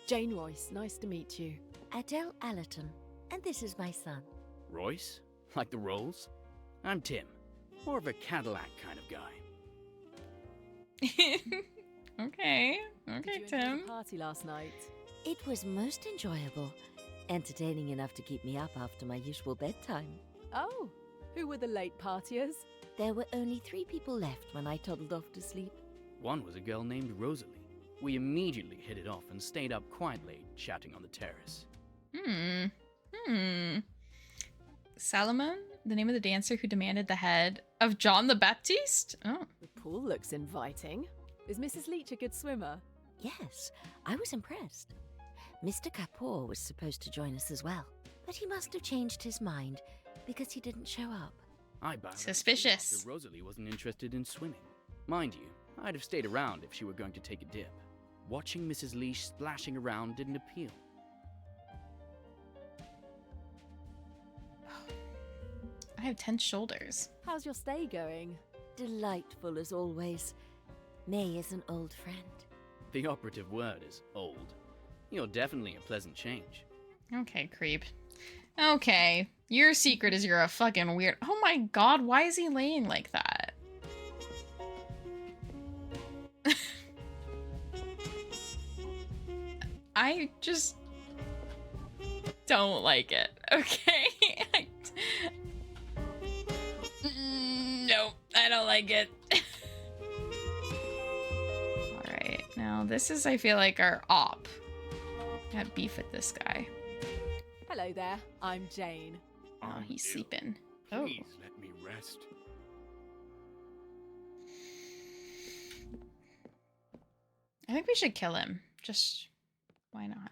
Jane Royce, nice to meet you. Adele Allerton, and this is my son. Royce? Like the Rolls? I'm Tim. More of a Cadillac kind of guy. Okay. Did Okay, you enjoy Tim. the party last night? It was most enjoyable. Entertaining enough to keep me up after my usual bedtime. Oh, who were the late partiers? There were only 3 people left when I toddled off to sleep. One was a girl named Rosalie. We immediately hit it off and stayed up quite late, chatting on the terrace. Salomon, the name of the dancer who demanded the head of John the Baptist? Oh. The pool looks inviting. Is Mrs. Leach a good swimmer? Yes, I was impressed. Mr. Kapoor was supposed to join us as well, but he must have changed his mind because he didn't show up. I bowed out Suspicious. after Rosalie wasn't interested in swimming. Mind you, I'd have stayed around if she were going to take a dip. Watching Mrs. Leash splashing around didn't appeal. I have tense shoulders. How's your stay going? Delightful as always. May is an old friend. The operative word is old. You're definitely a pleasant change. Okay, creep. Okay, your secret is you're a fucking weird. Oh my god, why is he laying like that? I just don't like it. Okay. Nope, I don't like it. Alright, now this is, I feel like, our op. Got beef with this guy. Hello there, I'm Jane. Oh, he's ill. sleeping. Please let me rest. I think we should kill him. Just, why not?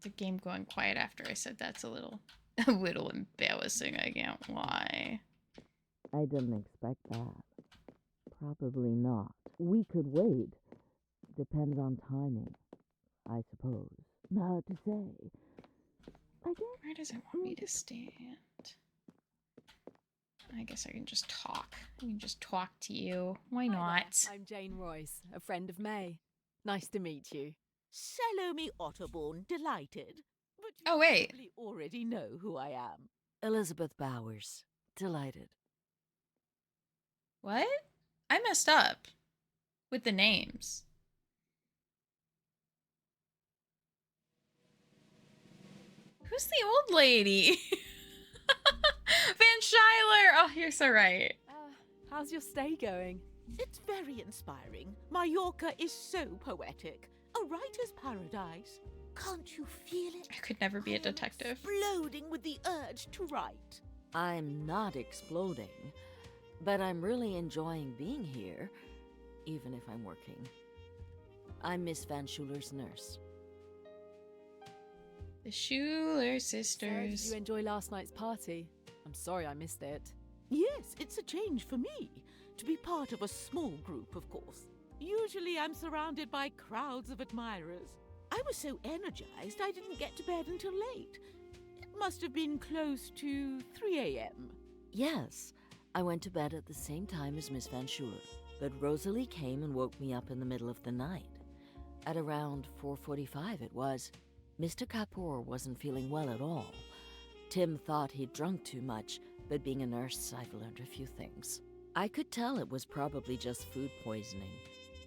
The game going quiet after I said that's a little embarrassing. I can't lie. I didn't expect that. Probably not. We could wait. Depends on timing, I suppose. Hard to say. I guess. Where does it want me to stand? I guess I can just talk. I can just talk to you. Why Hi there, not? I'm Jane Royce, a friend of May. Nice to meet you. Salome Otterbourne, delighted. But you Oh, wait. probably already know who I am. Elizabeth Bowers. Delighted. What? I messed up with the names. Who's the old lady? Van Schuyler! Oh, you're so right. How's your stay going? It's very inspiring. Majorca is so poetic. A writer's paradise. Can't you feel it? I could never be a detective. Exploding with the urge to write. I'm not exploding, but I'm really enjoying being here, even if I'm working. I'm Miss Van Schuler's nurse. The Schuler So, did sisters. you enjoy last night's party? I'm sorry I missed it. Yes, it's a change for me. To be part of a small group, of course. Usually I'm surrounded by crowds of admirers. I was so energized I didn't get to bed until late. It must have been close to 3 a.m. Yes, I went to bed at the same time as Miss Van Schuler, but Rosalie came and woke me up in the middle of the night. At around 4:45 it was. Mr. Kapoor wasn't feeling well at all. Tim thought he'd drunk too much, but being a nurse, I've learned a few things. I could tell it was probably just food poisoning.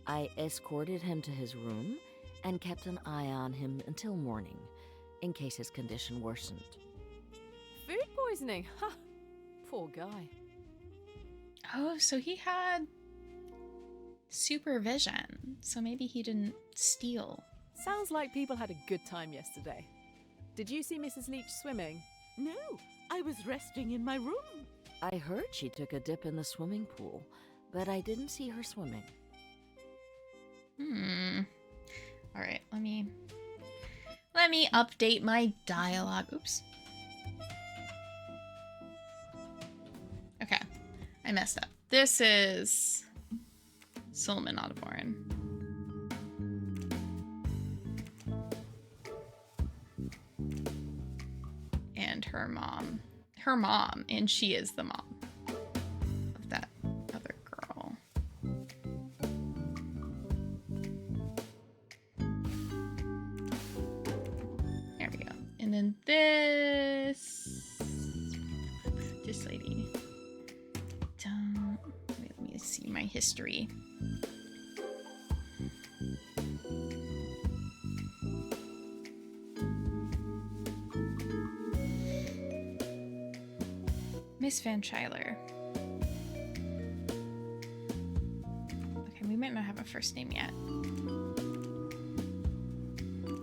I escorted him to his room and kept an eye on him until morning, in case his condition worsened. Food poisoning? Ha! Poor guy. Oh, so he had supervision. So maybe he didn't steal. Sounds like people had a good time yesterday. Did you see Mrs. Leach swimming? No, I was resting in my room. I heard she took a dip in the swimming pool, but I didn't see her swimming. All right, let me update my dialogue. Oops. Okay, I messed up. This is Solomon Otterbourne. And her mom, and she is the mom of that other girl. There we go. And then this lady. Wait, let me see my history. Miss Van Schuyler. Okay, we might not have a first name yet.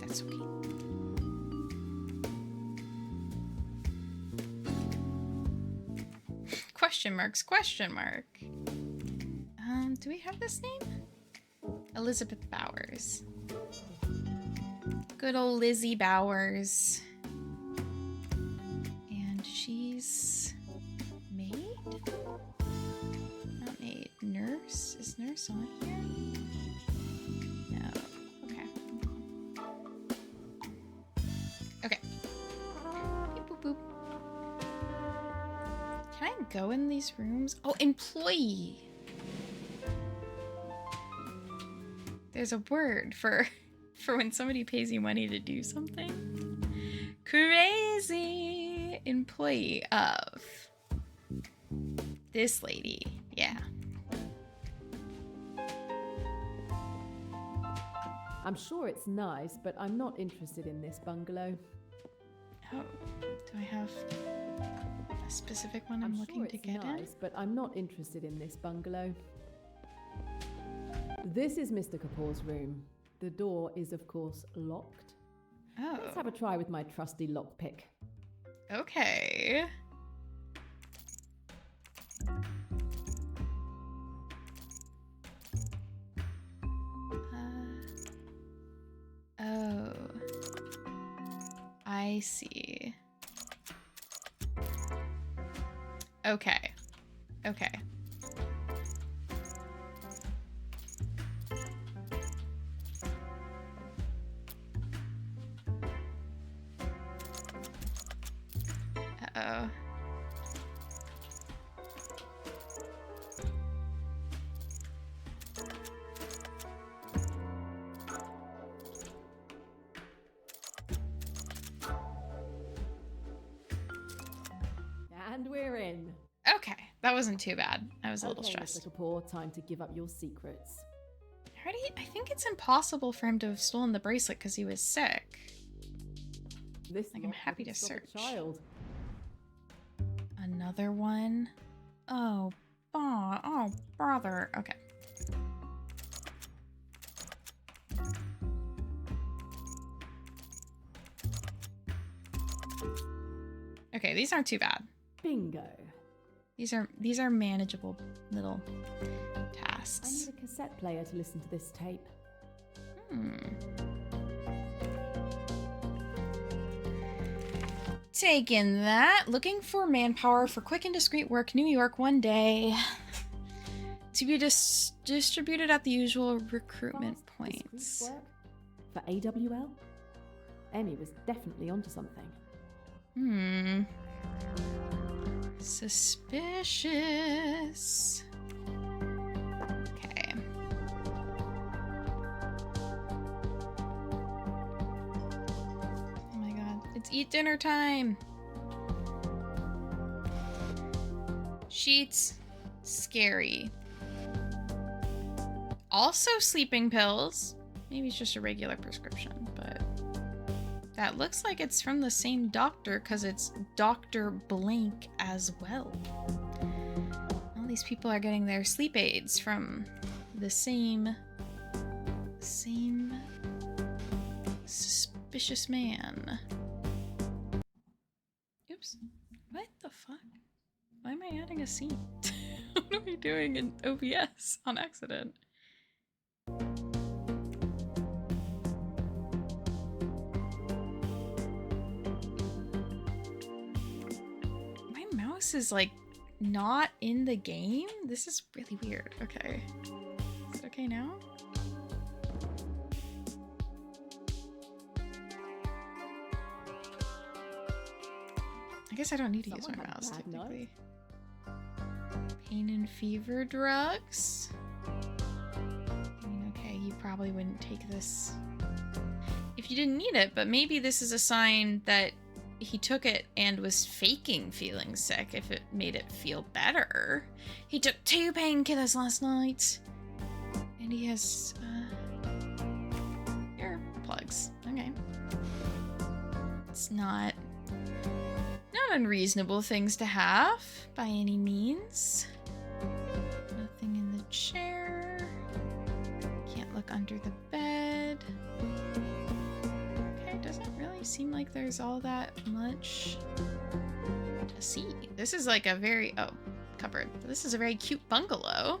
That's okay. Question marks, question mark. Do we have this name? Elizabeth Bowers. Good old Lizzie Bowers. And she's maid? Not maid. Nurse? Is nurse on here? No. Okay. Okay. Beep, boop, boop. Can I go in these rooms? Oh, employee. There's a word for when somebody pays you money to do something. Crazy. Employee of this lady. Yeah. I'm sure it's nice, but I'm not interested in this bungalow. Oh, do I have a specific one I'm looking to get in? But I'm not interested in this bungalow. This is Mr. Kapoor's room. The door is, of course, locked. Oh. Let's have a try with my trusty lockpick. Okay. Oh. I see. Okay. Okay. Uh-oh. And we're in. Okay, that wasn't too bad. I was a little Okay, stressed. Mr. Kapoor, time to give up your secrets. I think it's impossible for him to have stolen the bracelet because he was sick. This Like, I'm happy to search. Child. Another one. Oh, brother. Okay. Okay, these aren't too bad. Bingo. These are manageable little I tasks. need a cassette player to listen to this tape. Taking that. Looking for manpower for quick and discreet work, New York, one day. To be distributed at the usual recruitment Fast, discreet points. work? For AWL? Emmy was definitely onto something. Suspicious. Okay. Oh my god. It's eat dinner time. Sheets. Scary. Also sleeping pills. Maybe it's just a regular prescription, but that looks like it's from the same doctor because it's Dr. Blank as well. All these people are getting their sleep aids from the same suspicious man. Oops. What the fuck? Why am I adding a scene? What am I doing in OBS on accident? My mouse is like not in the game? This is really weird. Okay. Is it okay now? I guess I don't need to use my mouse technically. Pain and fever drugs. I mean, okay, you probably wouldn't take this if you didn't need it, but maybe this is a sign that he took it and was faking feeling sick if it made it feel better. He took 2 painkillers last night. And he has, earplugs. Okay. It's not unreasonable things to have by any means. Nothing in the chair. Can't look under the bed. Okay, doesn't really seem like there's all that much to see. This is like a very cupboard. This is a very cute bungalow.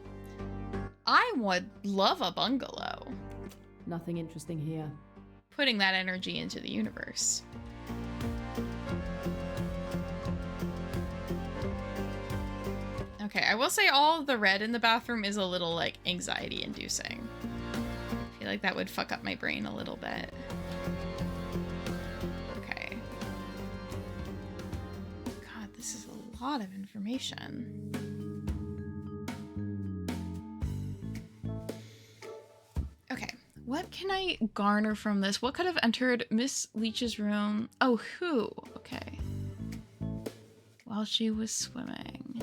I would love a bungalow. Nothing interesting here. Putting that energy into the universe. Okay, I will say all of the red in the bathroom is a little, like, anxiety-inducing. I feel like that would fuck up my brain a little bit. Okay. God, this is a lot of information. Okay, what can I garner from this? What could have entered Miss Leach's room? Oh, who? Okay. While she was swimming.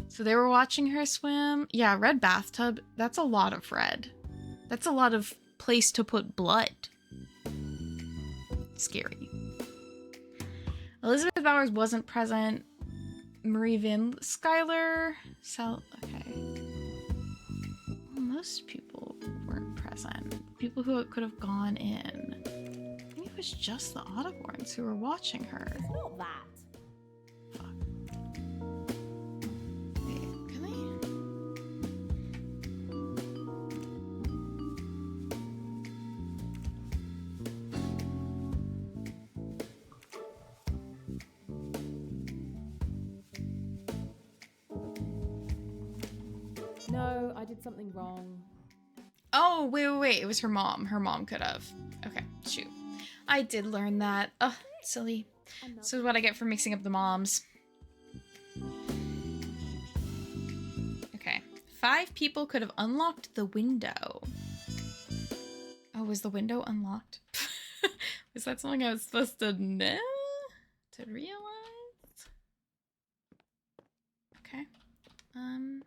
So they were watching her swim. Yeah, red bathtub. That's a lot of red. That's a lot of place to put blood. Scary. Elizabeth Bowers wasn't present. Marie Vin, Skylar, okay. Well, most people weren't present. People who could have gone in. I think it was just the Audubons who were watching her. It's not that. No, I did something wrong. Oh, wait. It was her mom. Her mom could have. Okay, shoot. I did learn that. Ugh, silly. This is what I get for mixing up the moms. Okay. 5 people could have unlocked the window. Oh, was the window unlocked? Was that something I was supposed to know? To realize? Okay. I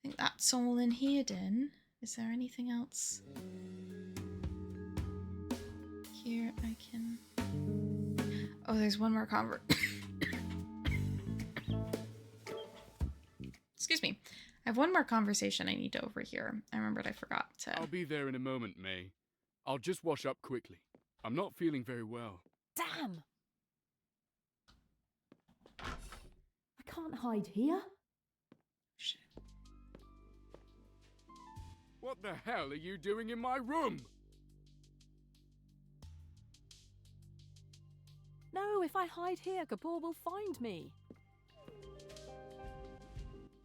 think that's all in here, then. Is there anything else? Here I can... Oh, there's one more Excuse me. I have one more conversation I need to overhear. I remembered I forgot to... I'll be there in a moment, May. I'll just wash up quickly. I'm not feeling very well. Damn! I can't hide here. Shit. What the hell are you doing in my room? No, if I hide here, Kapoor will find me.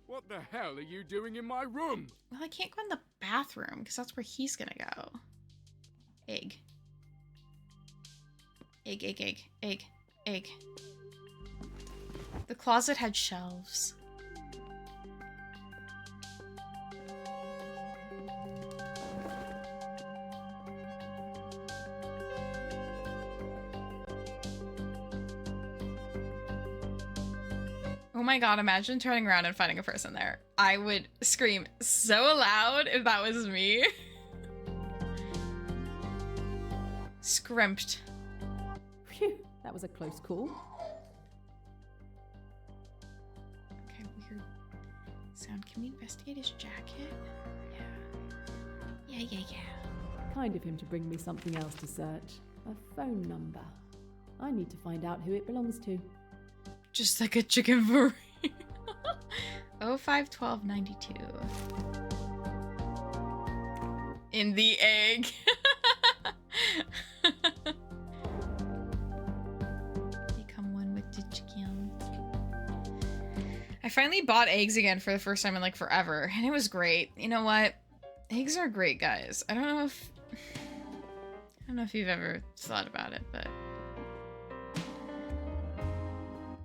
What the hell are you doing in my room? Well, I can't go in the bathroom, because that's where he's gonna go. Egg. Egg. The closet had shelves. Oh my god, imagine turning around and finding a person there. I would scream so loud if that was me. Scrimped. Phew, that was a close call. Okay, weird sound. Can we investigate his jacket? Yeah. Kind of him to bring me something else to search. A phone number. I need to find out who it belongs to. Just like a chicken for 051292. In the egg. Become one with the chicken. I finally bought eggs again for the first time in like forever, and it was great. You know what? Eggs are great, guys. I don't know if you've ever thought about it, but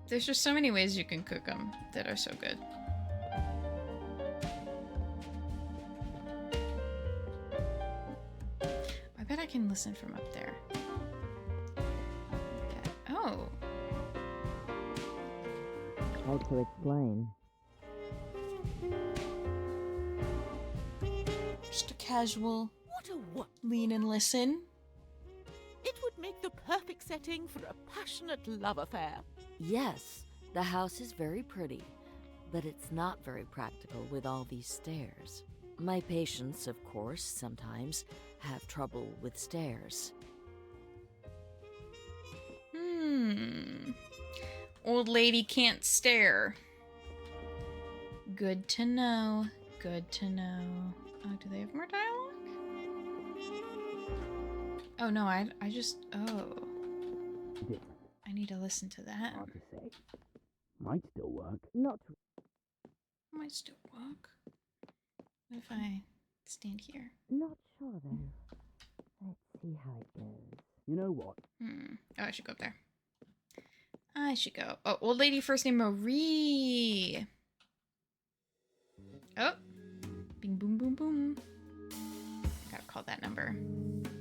there's just so many ways you can cook them that are so good. I bet I can listen from up there. Oh. Hard to explain. Just a casual What a lean and listen. It would make the perfect setting for a passionate love affair. Yes, the house is very pretty, but it's not very practical with all these stairs. My patients, of course, sometimes have trouble with stairs. Old lady can't stare. Good to know. Good to know. Oh, do they have more dialogue? Oh no, I just, oh. I need to listen to that. Hard to say. Might still work. Not Might still work. What if I stand here? not sure though. Let's see how it goes. You know what? Oh, I should go up there. I should go. Oh, old lady first name Marie. Oh. Bing, boom, boom, boom. Gotta call that number.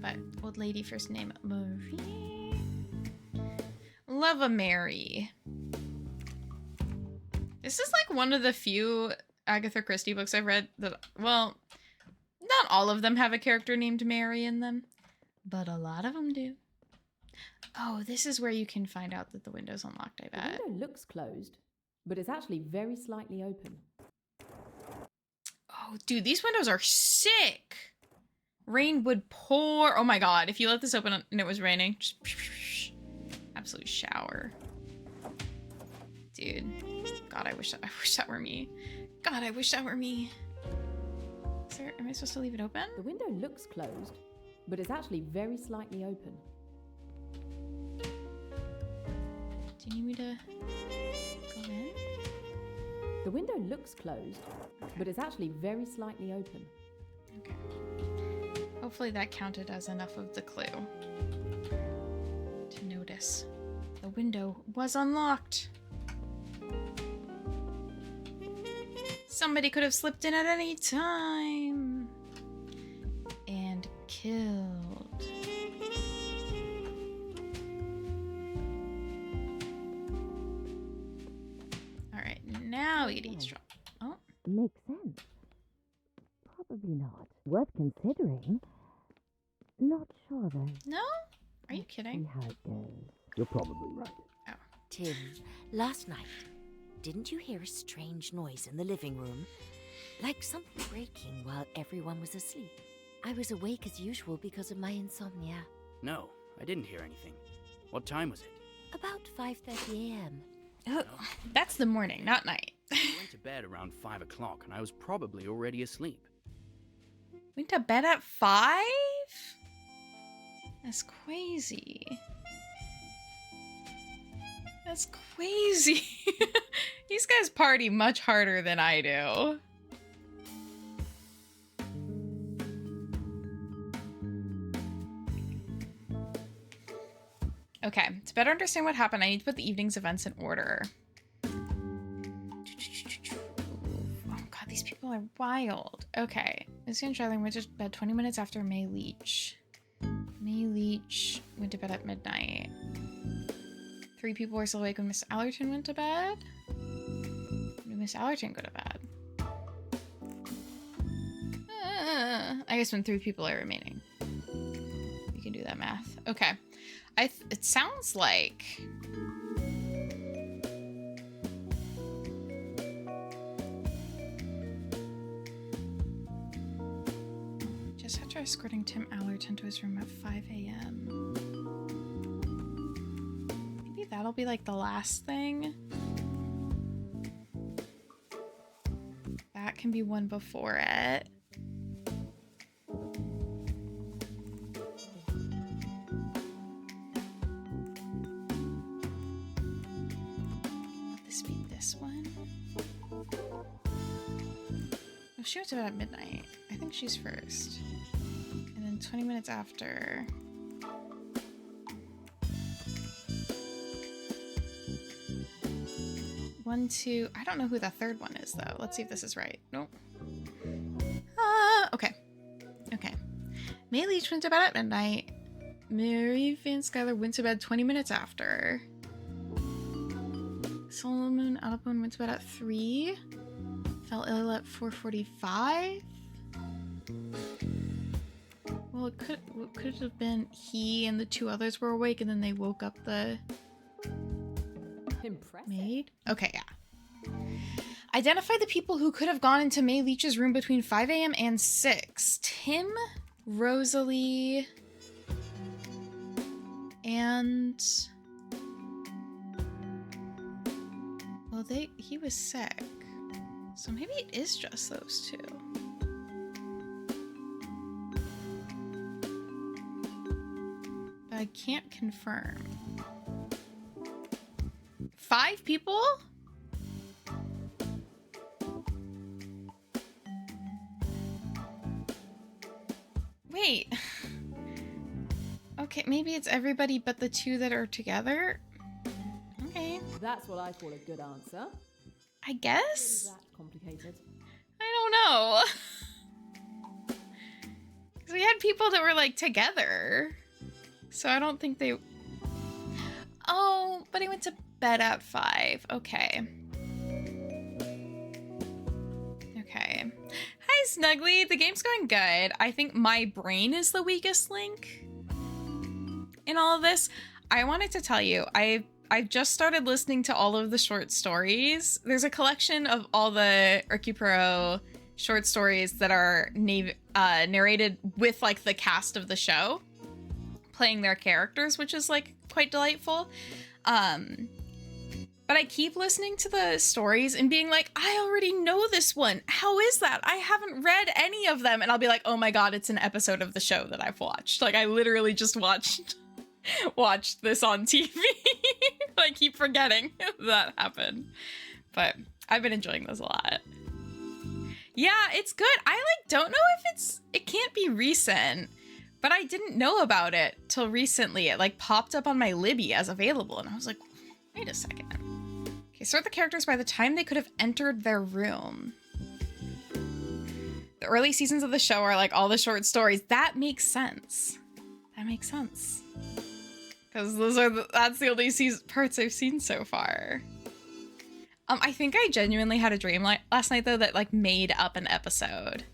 But old lady first name Marie. Love a Mary. This is like one of the few Agatha Christie books I've read that, well, not all of them have a character named Mary in them, but a lot of them do. Oh, this is where you can find out that the window's unlocked, I bet. The window looks closed, but it's actually very slightly open. Oh, dude, these windows are sick. Rain would pour. Oh my god, if you let this open and it was raining, just absolute shower. Dude. God, I wish that were me. God, I wish that were me. Am I supposed to leave it open? The window looks closed, but it's actually very slightly open. Do you need me to go in? The window looks closed, but it's actually very slightly open. Okay. Hopefully that counted as enough of the clue to notice. The window was unlocked. Somebody could have slipped in at any time and killed. All right, now we get eavesdrop. Oh, Makes sense. Probably not. Worth considering. Not sure though. no? Are you kidding? See how it goes. You're probably right. Oh. Tim, last night, didn't you hear a strange noise in the living room? Like something breaking while everyone was asleep. I was awake as usual because of my insomnia. No, I didn't hear anything. What time was it? About 5:30 a.m. Oh, that's the morning, not night. I went to bed around 5 o'clock and I was probably already asleep. Went to bed at 5? That's crazy. That's crazy. These guys party much harder than I do. Okay, to better understand what happened, I need to put the evening's events in order. Oh god, these people are wild. Okay, Missy and Charlie went to bed 20 minutes after May Leach. May Leach went to bed at midnight. 3 people were still awake when Miss Allerton went to bed. When did Miss Allerton go to bed? I guess when 3 people are remaining. You can do that math. Okay. It sounds like... Just after escorting Tim Allerton to his room at 5 a.m. Maybe that'll be like the last thing. That can be one before it. This be this one. Oh, she went to bed at midnight. I think she's first. And then 20 minutes after. One, two. I don't know who the third one is, though. Let's see if this is right. Nope. Okay. Okay. May Leach went to bed at midnight. Mary Van Skyler went to bed 20 minutes after. Solomon Alapone went to bed at 3. Fell ill at 4:45. Well, it could have been he and the 2 others were awake, and then they woke up the Impressive. maid. Okay, yeah. Identify the people who could have gone into May Leach's room between 5 a.m. and 6. Tim, Rosalie, and... Well, he was sick. So maybe it is just those 2. but I can't confirm. 5 people? Wait. Okay, maybe it's everybody but the 2 that are together? Okay. That's what I call a good answer. I guess? That complicated. I don't know. Because we had people that were like together. So I don't think they... Oh, but he went to bed at 5. Okay. Okay. Hi, Snuggly. The game's going good. I think my brain is the weakest link in all of this. I wanted to tell you, I've just started listening to all of the short stories. There's a collection of all the Urkipuro short stories that are narrated with like the cast of the show playing their characters, which is like quite delightful. But I keep listening to the stories and being like, I already know this one. How is that? I haven't read any of them. And I'll be like, oh my God, it's an episode of the show that I've watched. Like I literally just watched this on TV. I keep forgetting that happened. But I've been enjoying this a lot. Yeah, it's good. I like don't know if it can't be recent, but I didn't know about it till recently. It like popped up on my Libby as available and I was like, wait a second. Okay, sort the characters by the time they could have entered their room. The early seasons of the show are like all the short stories. That makes sense. That makes sense. Because that's the only parts I've seen so far. I think I genuinely had a dream last night though that like made up an episode.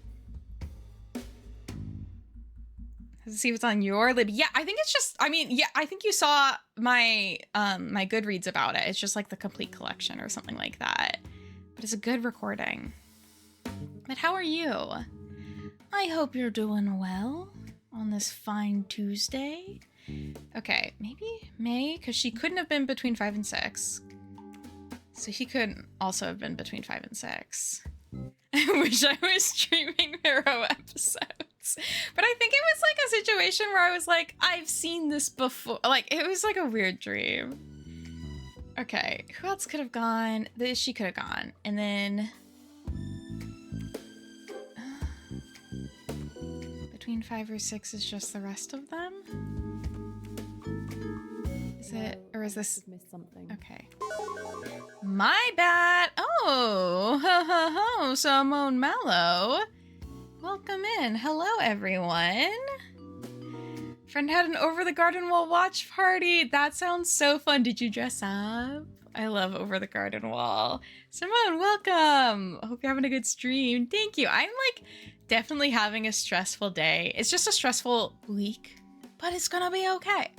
Let's see if it's on your lid. Yeah, I think it's just, I mean, yeah, I think you saw my my Goodreads about it. It's just like the complete collection or something like that. But it's a good recording. But how are you? I hope you're doing well on this fine Tuesday. Okay, maybe May, because she couldn't have been between 5 and 6. So he could also have been between 5 and 6. I wish I was streaming Hero episodes. But I think it was like a situation where I was like, I've seen this before. Like, it was like a weird dream. Okay, who else could have gone? She could have gone. And then... between 5 or 6 is just the rest of them? Is it, or is this... missed something. Okay. My bad. Oh, ho, ho, ho, Simone Mallow. Welcome in. Hello, everyone. Friend had an over the garden wall watch party. That sounds so fun. Did you dress up? I love over the garden wall. Simone, welcome. I hope you're having a good stream. Thank you. I'm like definitely having a stressful day. It's just a stressful week, but it's gonna be okay.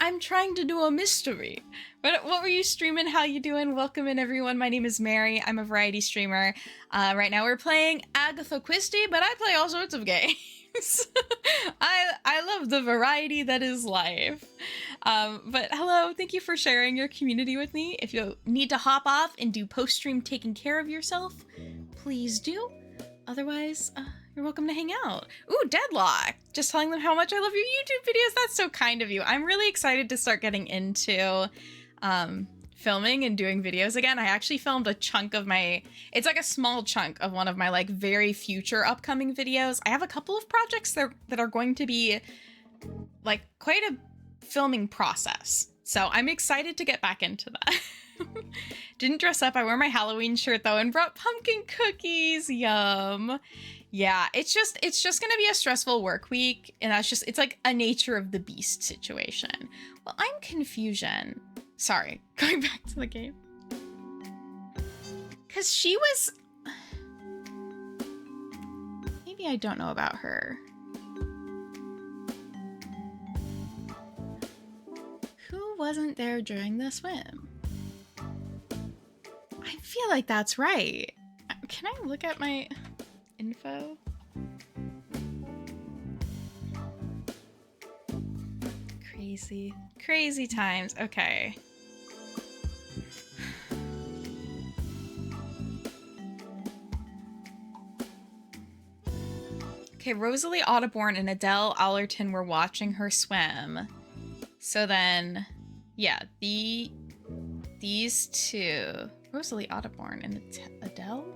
I'm trying to do a mystery. But what were you streaming? How you doing? Welcome in, everyone. My name is Mary. I'm a variety streamer. Right now we're playing Agatha Christie, but I play all sorts of games. I love the variety that is life. But hello, thank you for sharing your community with me. If you need to hop off and do post-stream taking care of yourself, please do. Otherwise, you're welcome to hang out. Ooh, Deadlock! Just telling them how much I love your YouTube videos. That's so kind of you. I'm really excited to start getting into filming and doing videos again. I actually filmed a chunk of it's like a small chunk of one of my like very future upcoming videos. I have a couple of projects that are going to be like quite a filming process. So I'm excited to get back into that. Didn't dress up. I wore my Halloween shirt though and brought pumpkin cookies. Yum. Yeah, it's just gonna be a stressful work week, and it's like a nature of the beast situation. Well, I'm Confusion. Sorry, going back to the game. Cause she was... Maybe I don't know about her. Who wasn't there during the swim? I feel like that's right. Can I look at my info? Crazy times. Okay. Okay, Rosalie Otterborn and Adele Allerton were watching her swim. So then, yeah, these two, Rosalie Otterborn and Adele.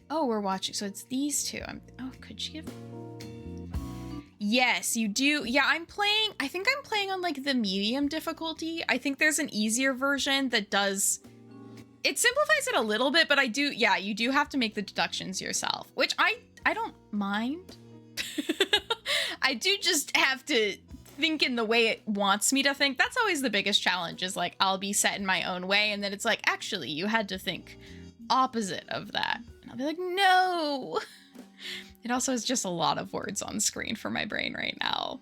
Oh, we're watching. So it's these two. Could she have? Yes, you do. Yeah, I think I'm playing on like the medium difficulty. I think there's an easier version that does, it simplifies it a little bit, but you do have to make the deductions yourself, which I don't mind. I do just have to think in the way it wants me to think. That's always the biggest challenge, is like I'll be set in my own way and then it's like, actually you had to think opposite of that. And I'll be like, no. It also is just a lot of words on screen for my brain right now.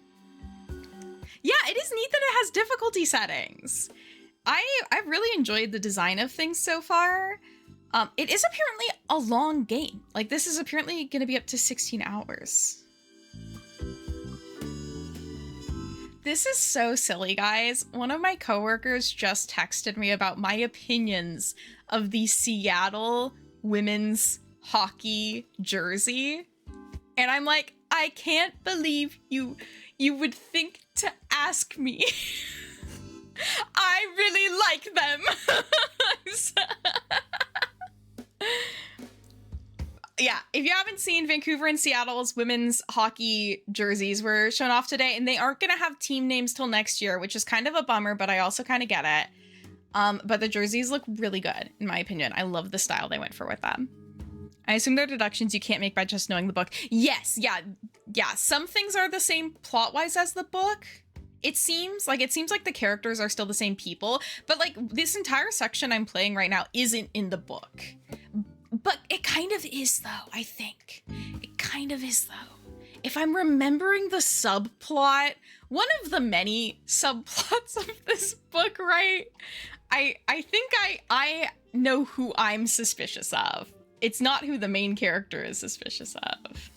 Yeah, it is neat that it has difficulty settings. I've really enjoyed the design of things so far. It is apparently a long game. Like, this is apparently going to be up to 16 hours. This is so silly, guys. One of my coworkers just texted me about my opinions of the Seattle women's hockey jersey. And I'm like, I can't believe you would think to ask me. I really like them. Yeah, if you haven't seen, Vancouver and Seattle's women's hockey jerseys were shown off today, and they aren't going to have team names till next year, which is kind of a bummer, but I also kind of get it. But the jerseys look really good, in my opinion. I love the style they went for with them. I assume they're deductions you can't make by just knowing the book. Yes, yeah. Some things are the same plot-wise as the book. It seems like the characters are still the same people, but like this entire section I'm playing right now isn't in the book. But it kind of is, though, I think. It kind of is, though. If I'm remembering the subplot, one of the many subplots of this book, right? I think I know who I'm suspicious of. It's not who the main character is suspicious of.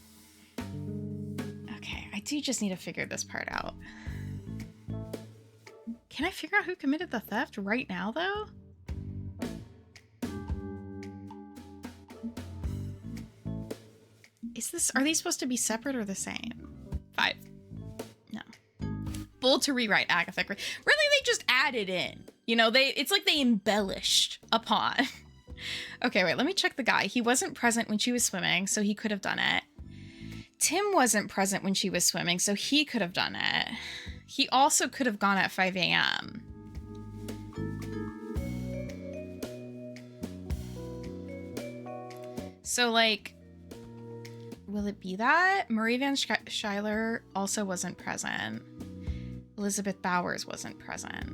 Okay, I do just need to figure this part out. Can I figure out who committed the theft right now, though? Are these supposed to be separate or the same? 5. No. Bull to rewrite Agatha Christie. Really, they just added in. You know, it's like they embellished upon. Okay, wait, let me check the guy. He wasn't present when she was swimming, so he could have done it. Tim wasn't present when she was swimming, so he could have done it. He also could have gone at 5 a.m. So, like, will it be that? Marie Van Schuyler also wasn't present. Elizabeth Bowers wasn't present.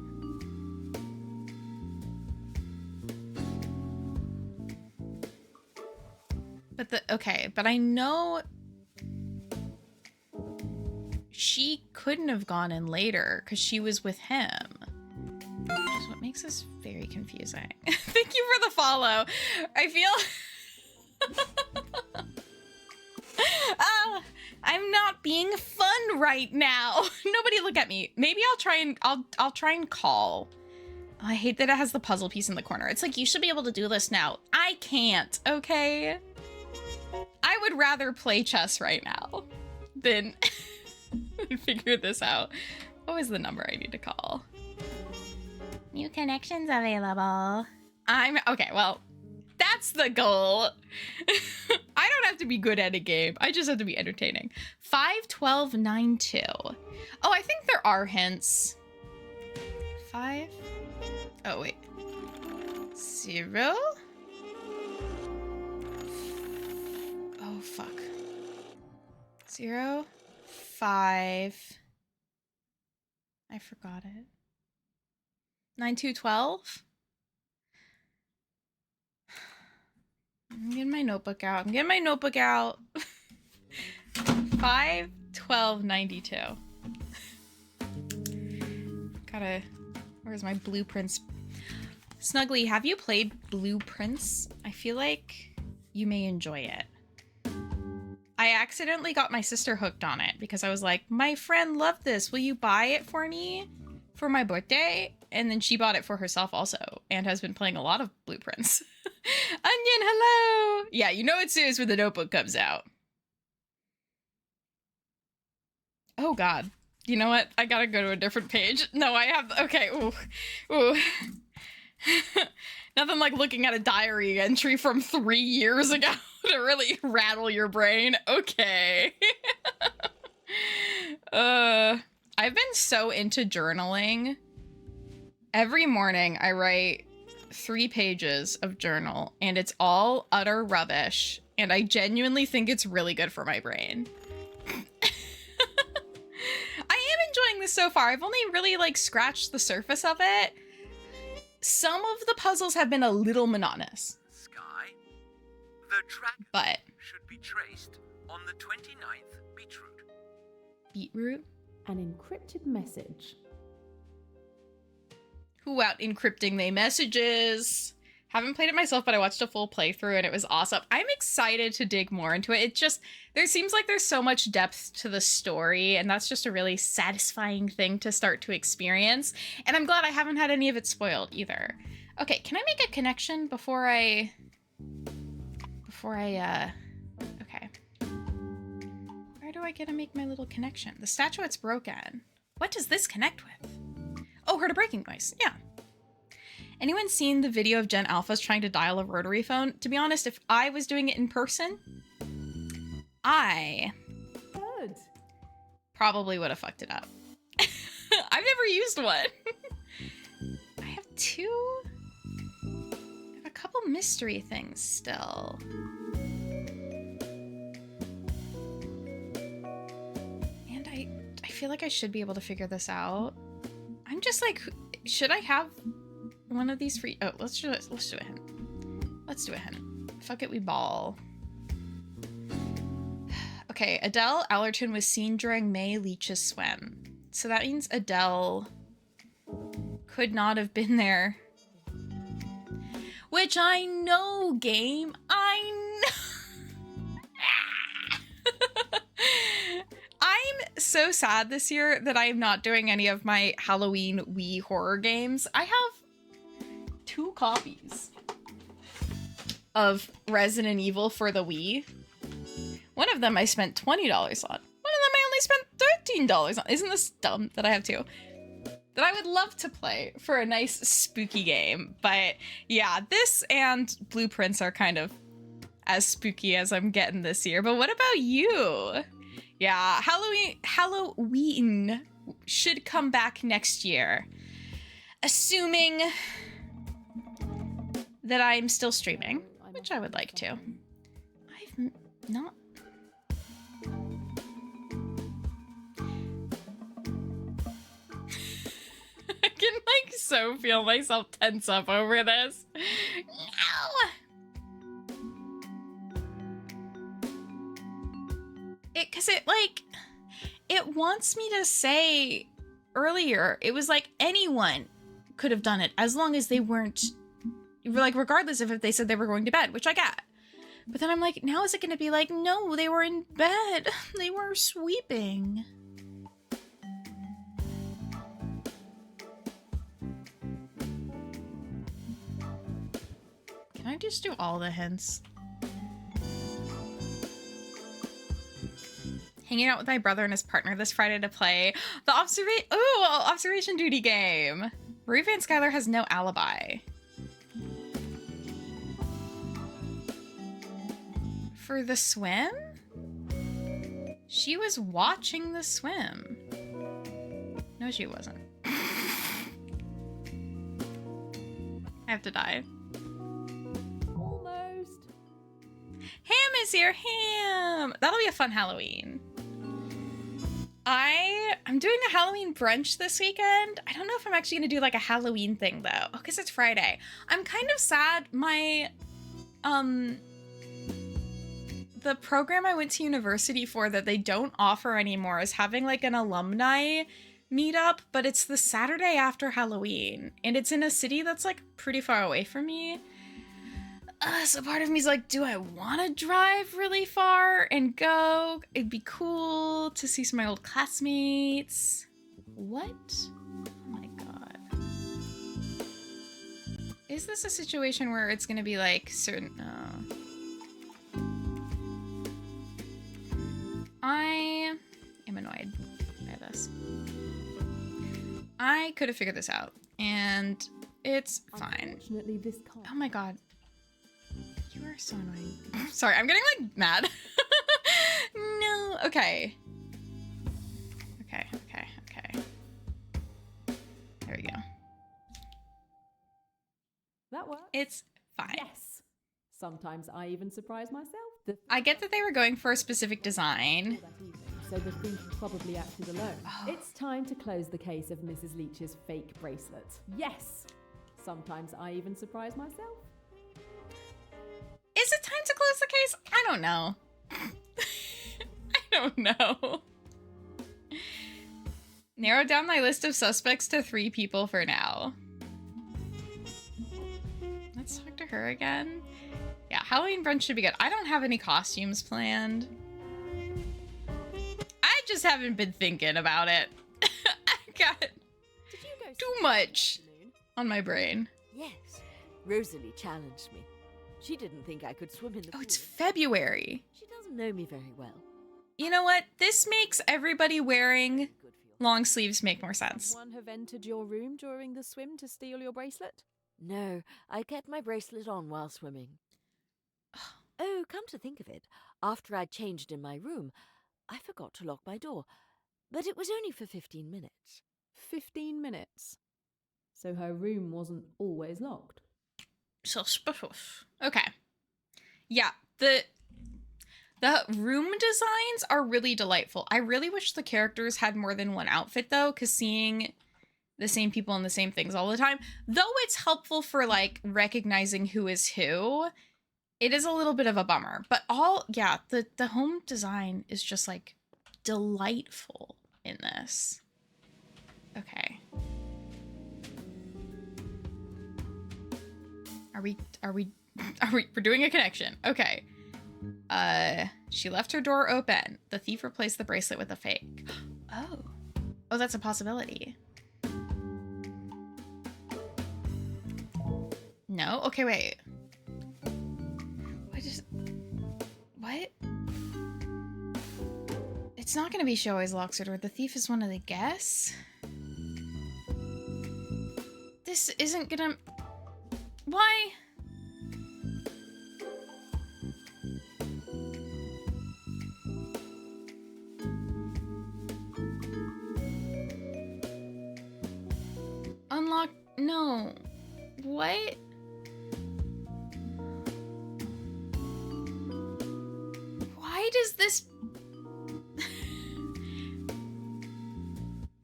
But I know she couldn't have gone in later because she was with him. Which is what makes this very confusing. Thank you for the follow. I feel... I'm not being fun right now. Nobody look at me. Maybe I'll try and call. Oh, I hate that it has the puzzle piece in the corner. It's like, you should be able to do this now. I can't, okay? I would rather play chess right now than figure this out. What was the number I need to call? New connections available. Okay, well, that's the goal. I don't have to be good at a game. I just have to be entertaining. 51292. Oh, I think there are hints. 5. Oh, wait. 0. Oh, fuck. 0, 5. I forgot it. 9212. I'm getting my notebook out. 51292. Where's my blueprints? Snuggly, have you played Blueprints? I feel like you may enjoy it. I accidentally got my sister hooked on it because I was like, my friend loved this. Will you buy it for me for my birthday? And then she bought it for herself also and has been playing a lot of Blueprints. Onion, hello! Yeah, you know it's serious when the notebook comes out. Oh god. You know what? I gotta go to a different page. No, I have, okay, ooh, ooh. Nothing like looking at a diary entry from 3 years ago to really rattle your brain. Okay. I've been so into journaling. Every morning I write 3 pages of journal and it's all utter rubbish. And I genuinely think it's really good for my brain. I am enjoying this so far. I've only really like scratched the surface of it. Some of the puzzles have been a little monotonous. Sky, the dragon but should be traced on the 29th beetroot. Beetroot? An encrypted message. Who out encrypting they messages? Haven't played it myself, but I watched a full playthrough and it was awesome. I'm excited to dig more into it. It just, there seems like there's so much depth to the story, and that's just a really satisfying thing to start to experience. And I'm glad I haven't had any of it spoiled either. Okay, can I make a connection before I okay. Where do I get to make my little connection? The statuette's broken. What does this connect with? Oh, heard a breaking noise. Yeah. Anyone seen the video of Gen Alphas trying to dial a rotary phone? To be honest, if I was doing it in person, I probably would have fucked it up. I've never used one. I have a couple mystery things still. And I feel like I should be able to figure this out. I'm just like, should I have one of these free? Oh, let's do it. Let's do a hint. Let's do a hint. Fuck it, we ball. Okay, Adele Allerton was seen during May Leach's swim. So that means Adele could not have been there. Which I know, game. I know. I'm so sad this year that I am not doing any of my Halloween Wii horror games. I have 2 copies of Resident Evil for the Wii. One of them I spent $20 on. One of them I only spent $13 on. Isn't this dumb that I have 2? That I would love to play for a nice spooky game. But yeah, this and Blueprints are kind of as spooky as I'm getting this year. But what about you? Yeah, Halloween should come back next year. Assuming that I'm still streaming, which I would like to. I've not... I can like so feel myself tense up over this. No! Cause it like, it wants me to say earlier, it was like anyone could have done it as long as they weren't, like regardless of if they said they were going to bed, which I get. But then I'm like, now is it gonna be like, no, they were in bed. They were sweeping. Can I just do all the hints? Hanging out with my brother and his partner this Friday to play the observation duty game. Marie Van Skyler has no alibi. For the swim? She was watching the swim. No, she wasn't. I have to die. Almost. Ham is here, Ham! That'll be a fun Halloween. I'm doing a Halloween brunch this weekend. I don't know if I'm actually gonna do like a Halloween thing though, because it's Friday. I'm kind of sad. My, the program I went to university for that they don't offer anymore is having like an alumni meetup, but it's the Saturday after Halloween, and it's in a city that's like pretty far away from me. So part of me is like, do I want to drive really far and go? It'd be cool to see some of my old classmates. What? Oh my god. Is this a situation where it's gonna be like certain... I am annoyed by this. I could have figured this out, and it's fine. Unfortunately, this can't. Oh my god. You are so annoying. Sorry, I'm getting, like, mad. No. Okay. Okay. There we go. That works. It's fine. Yes. Sometimes I even surprise myself. I get that they were going for a specific design. So the thief probably acted alone. Oh. It's time to close the case of Mrs. Leach's fake bracelet. Yes! Sometimes I even surprise myself. Is it time to close the case? I don't know. I don't know. Narrow down my list of suspects to 3 people for now. Let's talk to her again. Yeah, Halloween brunch should be good. I don't have any costumes planned. I just haven't been thinking about it. I got too much on my brain. Yes, Rosalie challenged me. She didn't think I could swim in the pool. Oh, it's February. She doesn't know me very well. You know what? This makes everybody wearing long sleeves make more sense. Someone have entered your room during the swim to steal your bracelet? No, I kept my bracelet on while swimming. Oh, come to think of it, after I'd changed in my room, I forgot to lock my door. But it was only for 15 minutes. 15 minutes? So her room wasn't always locked. Suspicious. Okay. Yeah, the room designs are really delightful. I really wish the characters had more than one outfit, though, because seeing the same people in the same things all the time, though it's helpful for, like, recognizing who is who, it is a little bit of a bummer. But the home design is just, like, delightful in this. Okay. We're doing a connection. Okay. She left her door open. The thief replaced the bracelet with a fake. Oh, that's a possibility. No? Okay, wait. What? It's not gonna be she always locks her door. The thief is one of the guests? This isn't gonna... Why? Unlock... No. What? Why does this...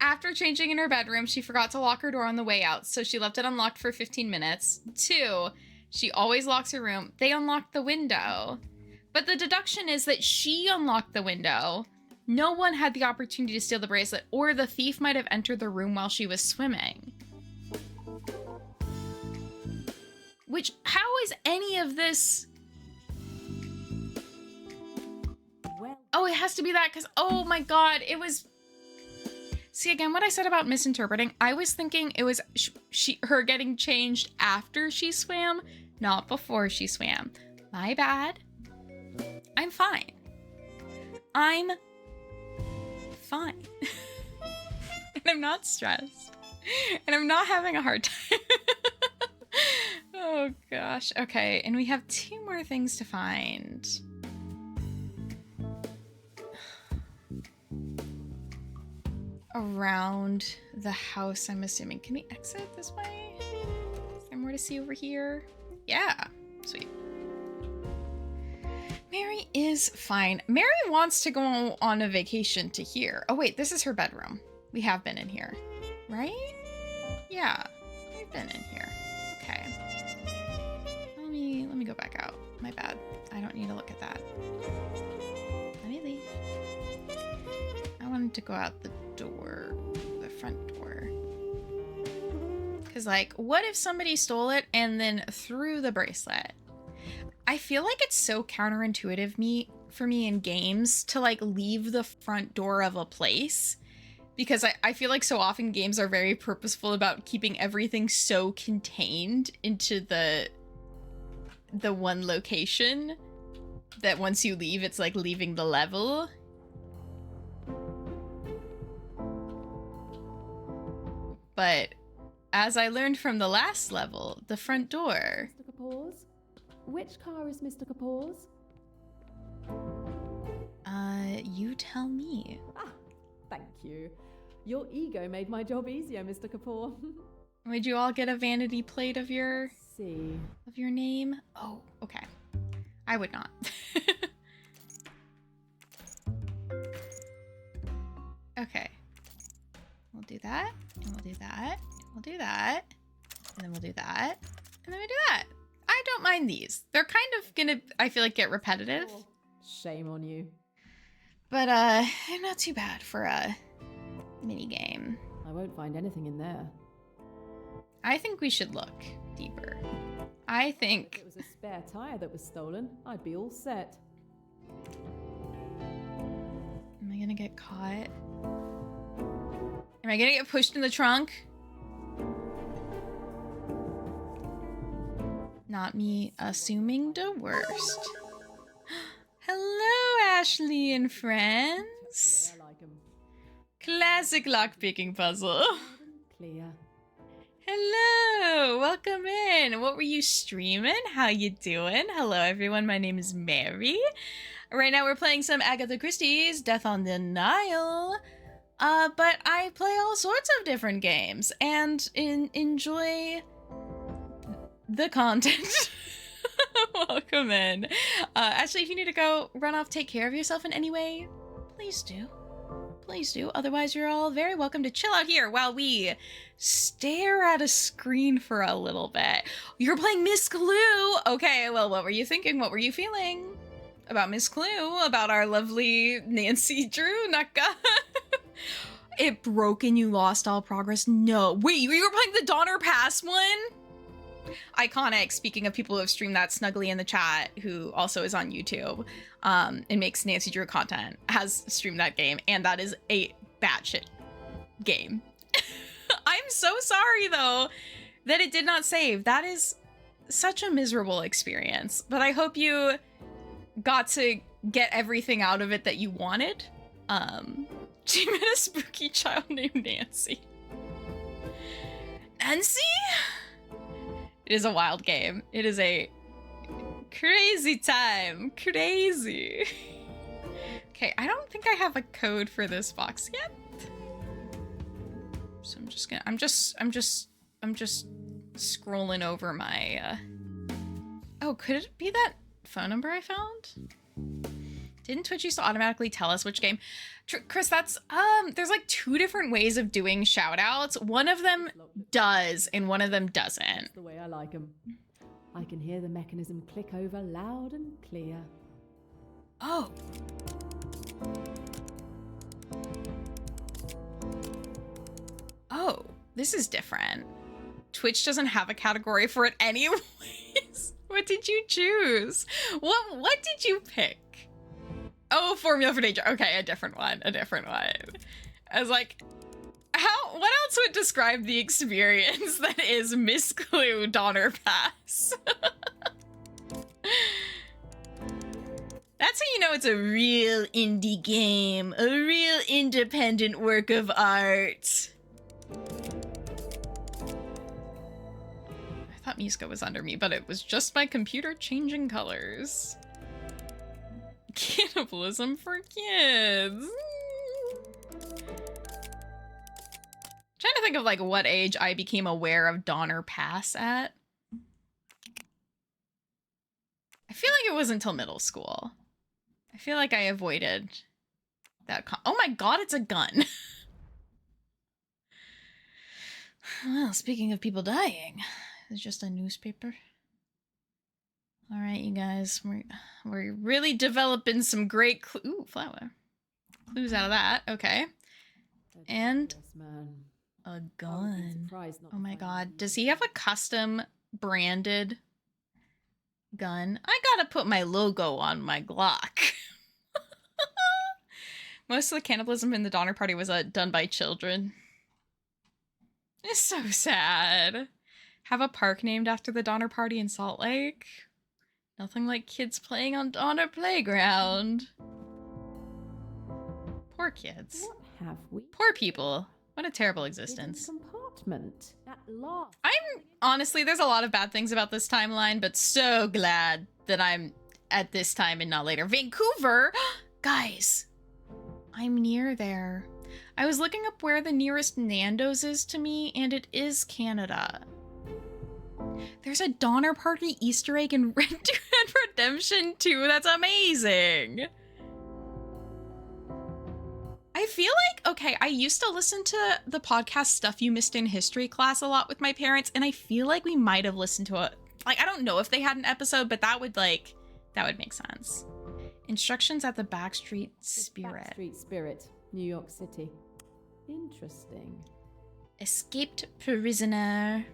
After changing in her bedroom, she forgot to lock her door on the way out, so she left it unlocked for 15 minutes. 2, she always locks her room. They unlocked the window. But the deduction is that she unlocked the window. No one had the opportunity to steal the bracelet, or the thief might have entered the room while she was swimming. Which, how is any of this... Oh, it has to be that, because, oh my god, it was... See, again, what I said about misinterpreting, I was thinking it was her getting changed after she swam, not before she swam. My bad. I'm fine. I'm fine. And I'm not stressed. And I'm not having a hard time. Oh, gosh. Okay, and we have 2 more things to find. Around the house, I'm assuming. Can we exit this way? Is there more to see over here? Yeah. Sweet. Mary is fine. Mary wants to go on a vacation to here. Oh, wait. This is her bedroom. We have been in here. Right? Yeah. We've been in here. Okay. Let me go back out. My bad. I don't need to look at that. Let me leave. I wanted to go out the door, the front door. Because, like, what if somebody stole it and then threw the bracelet? I feel like it's so counterintuitive for me in games to, like, leave the front door of a place. Because I feel like so often games are very purposeful about keeping everything so contained into the one location that once you leave, it's like leaving the level. But as I learned from the last level, the front door. Mr. Kapoor's? Which car is Mr. Kapoor's? You tell me. Ah, thank you. Your ego made my job easier, Mr. Kapoor. Would you all get a vanity plate of your name? Oh, okay. I would not. Okay. We'll do that, and we'll do that, and we'll do that, and then we'll do that, and then we do that. I don't mind these. They're kind of gonna, I feel like, get repetitive. Oh, shame on you. But, not too bad for a mini game. I won't find anything in there. I think we should look deeper. I think... If it was a spare tire that was stolen, I'd be all set. Am I gonna get caught? Am I gonna get pushed in the trunk? Not me assuming the worst. Hello, Ashley and friends. I like 'em. Classic lockpicking puzzle. Clear. Hello, welcome in. What were you streaming? How you doing? Hello, everyone. My name is Mary. Right now we're playing some Agatha Christie's Death on the Nile. But I play all sorts of different games and enjoy the content. Welcome in. Actually, if you need to go run off, take care of yourself in any way, please do. Please do. Otherwise, you're all very welcome to chill out here while we stare at a screen for a little bit. You're playing Miss Clue. Okay, well, what were you thinking? What were you feeling about Miss Clue? About our lovely Nancy Drew Naka? It broke and you lost all progress? No. Wait, you were playing the Donner Pass one? Iconic, speaking of people who have streamed that, Snuggly in the chat, who also is on YouTube, and makes Nancy Drew content, has streamed that game, and that is a batshit game. I'm so sorry, though, that it did not save. That is such a miserable experience, but I hope you got to get everything out of it that you wanted. She met a spooky child named Nancy. Nancy? It is a wild game. It is a crazy time. Crazy. Okay, I don't think I have a code for this box yet. So I'm just scrolling over my Oh, could it be that phone number I found? Didn't Twitch used to automatically tell us which game? Chris, that's, there's like 2 different ways of doing shoutouts. One of them does, and one of them doesn't. That's the way I like 'em. I can hear the mechanism click over loud and clear. Oh. Oh, this is different. Twitch doesn't have a category for it anyways. What did you choose? What did you pick? Oh, Formula for Danger. Okay, a different one. I was like, what else would describe the experience that is Miss Clue Donner Pass? That's how you know it's a real indie game, a real independent work of art. I thought Miska was under me, but it was just my computer changing colors. Cannibalism for kids. Trying to think of like what age I became aware of Donner Pass at. I feel like it wasn't until middle school. I feel like I avoided that. Oh my god, it's a gun. Well, speaking of people dying, it's just a newspaper. All right, you guys, we're really developing some great ooh, flower. Clues out of that. Okay. And a gun. Oh my god. Does he have a custom branded gun? I gotta put my logo on my Glock. Most of the cannibalism in the Donner Party was done by children. It's so sad. Have a park named after the Donner Party in Salt Lake. Nothing like kids playing on Donner Playground. Poor kids. What have we? Poor people. What a terrible existence. enchantment. At last. Honestly, there's a lot of bad things about this timeline, but so glad that I'm at this time and not later. Vancouver? Guys, I'm near there. I was looking up where the nearest Nando's is to me, and it is Canada. There's a Donner Party Easter egg in Red Dead Redemption 2. That's amazing. I feel like, okay, I used to listen to the podcast Stuff You Missed in History class a lot with my parents, and I feel like we might have listened to it. Like, I don't know if they had an episode, but that would make sense. Instructions at the Backstreet Spirit. Backstreet Spirit, New York City. Interesting. Escaped prisoner.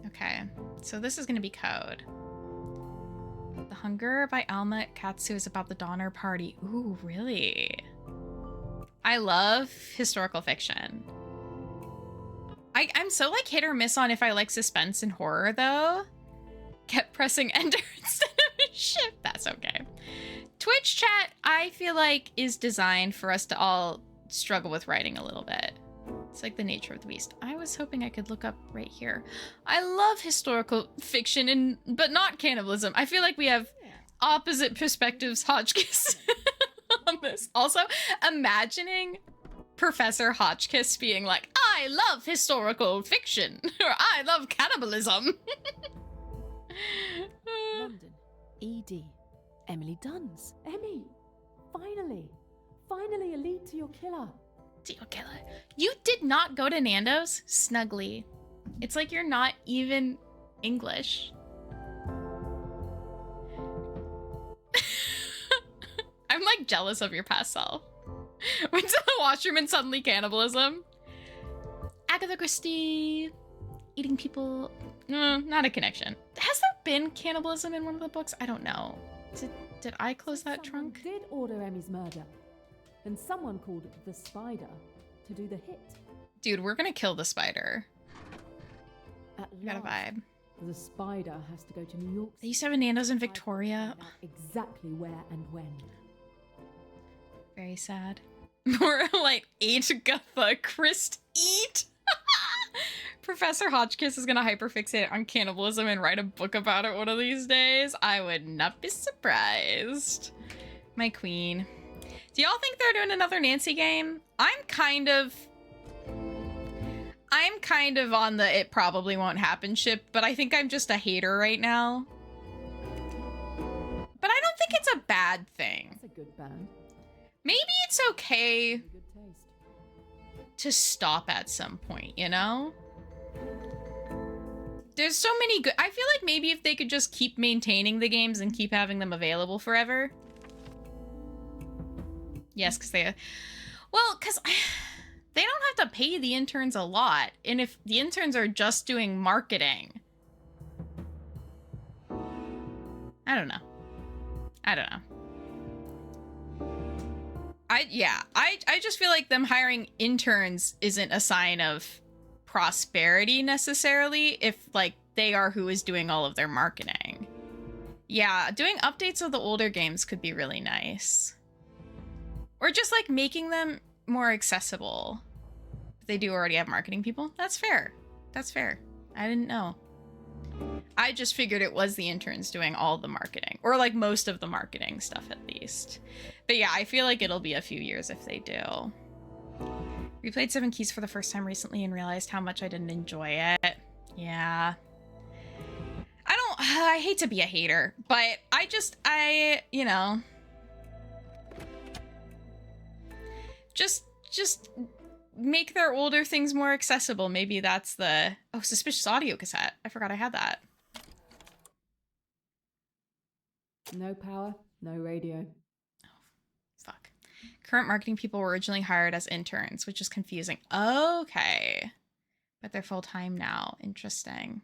Okay, so this is gonna be code. The Hunger by Alma Katsu is about the Donner Party. Ooh, really? I love historical fiction. I'm so like hit or miss on if I like suspense and horror though. Kept pressing enter instead of shift. That's okay. Twitch chat, I feel like, is designed for us to all struggle with writing a little bit. It's like the nature of the beast. I was hoping I could look up right here. I love historical fiction, but not cannibalism. I feel like we have opposite perspectives, Hotchkiss, on this. Also, imagining Professor Hotchkiss being like, I love historical fiction, or I love cannibalism. London, ED. Emily Duns. Emmy, finally. Finally a lead to your killer. You did not go to Nando's? Snuggly. It's like you're not even English. I'm like jealous of your past self. Went to the washroom and suddenly cannibalism. Agatha Christie. Eating people. Not a connection. Has there been cannibalism in one of the books? I don't know. Did I close that trunk? Did order Emmy's murder. And someone called the Spider to do the hit. Dude, we're gonna kill the Spider. Got a vibe. The Spider has to go to New York. They used to have a Nando's in Victoria. Exactly where and when. Very sad. More like Agatha Christie. Eat. Professor Hotchkiss is gonna hyperfixate on cannibalism and write a book about it one of these days. I would not be surprised. My queen. Do y'all think they're doing another Nancy game? I'm kind of on the it probably won't happen ship, but I think I'm just a hater right now. But I don't think it's a bad thing. That's a good band. Maybe it's okay to stop at some point, you know? There's so many good... I feel like maybe if they could just keep maintaining the games and keep having them available forever. Yes, because they... Well, because they don't have to pay the interns a lot. And if the interns are just doing marketing... I don't know. I just feel like them hiring interns isn't a sign of prosperity necessarily if like they are who is doing all of their marketing. Yeah, doing updates of the older games could be really nice. Or just like making them more accessible. If they do already have marketing people, that's fair. That's fair. I didn't know. I just figured it was the interns doing all the marketing, or like most of the marketing stuff at least. But yeah, I feel like it'll be a few years if they do. Replayed Seven Keys for the first time recently and realized how much I didn't enjoy it. Yeah. I hate to be a hater, but you know, just make their older things more accessible. Maybe that's the... Oh, Suspicious Audio cassette. I forgot I had that. No power, no radio. Oh, fuck. Current marketing people were originally hired as interns, which is confusing. Okay. But they're full-time now. Interesting.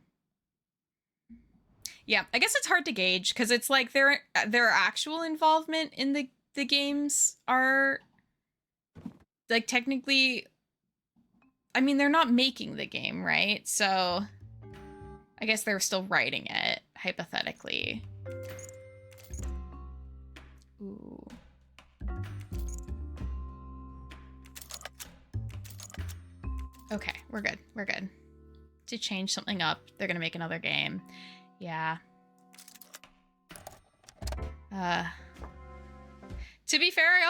Yeah, I guess it's hard to gauge because it's like their actual involvement in the games are like technically... I mean, they're not making the game, right? So I guess they're still writing it, hypothetically. Ooh. Okay, we're good. We're good. To change something up, they're gonna make another game. Yeah. To be fair,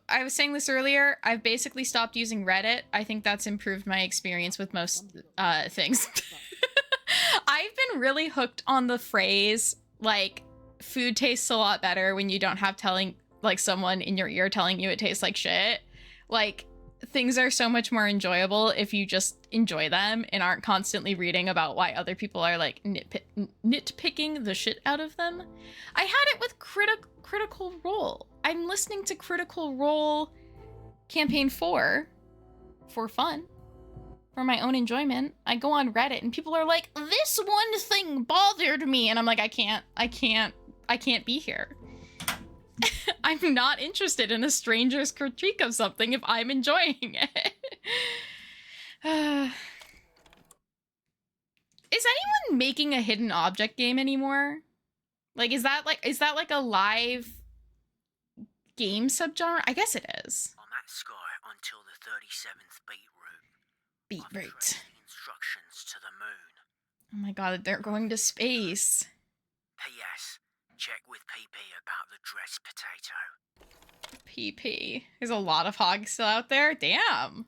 I was saying this earlier, I've basically stopped using Reddit. I think that's improved my experience with most things. I've been really hooked on the phrase, like, food tastes a lot better when you don't have someone in your ear telling you it tastes like shit. Like, things are so much more enjoyable if you just enjoy them and aren't constantly reading about why other people are, like, nitpicking the shit out of them. I had it with Critical Role. I'm listening to Critical Role Campaign 4 for fun, for my own enjoyment. I go on Reddit and people are like, this one thing bothered me. And I'm like, I can't be here. I'm not interested in a stranger's critique of something if I'm enjoying it. Is anyone making a hidden object game anymore? Like, is that like a live game subgenre? I guess it is. On that sky until the 37th beat route. Beat route. Instructions to the moon. Oh my god, they're going to space. P.S. Check with PP about the dressed potato. PP. There's a lot of hogs still out there. Damn.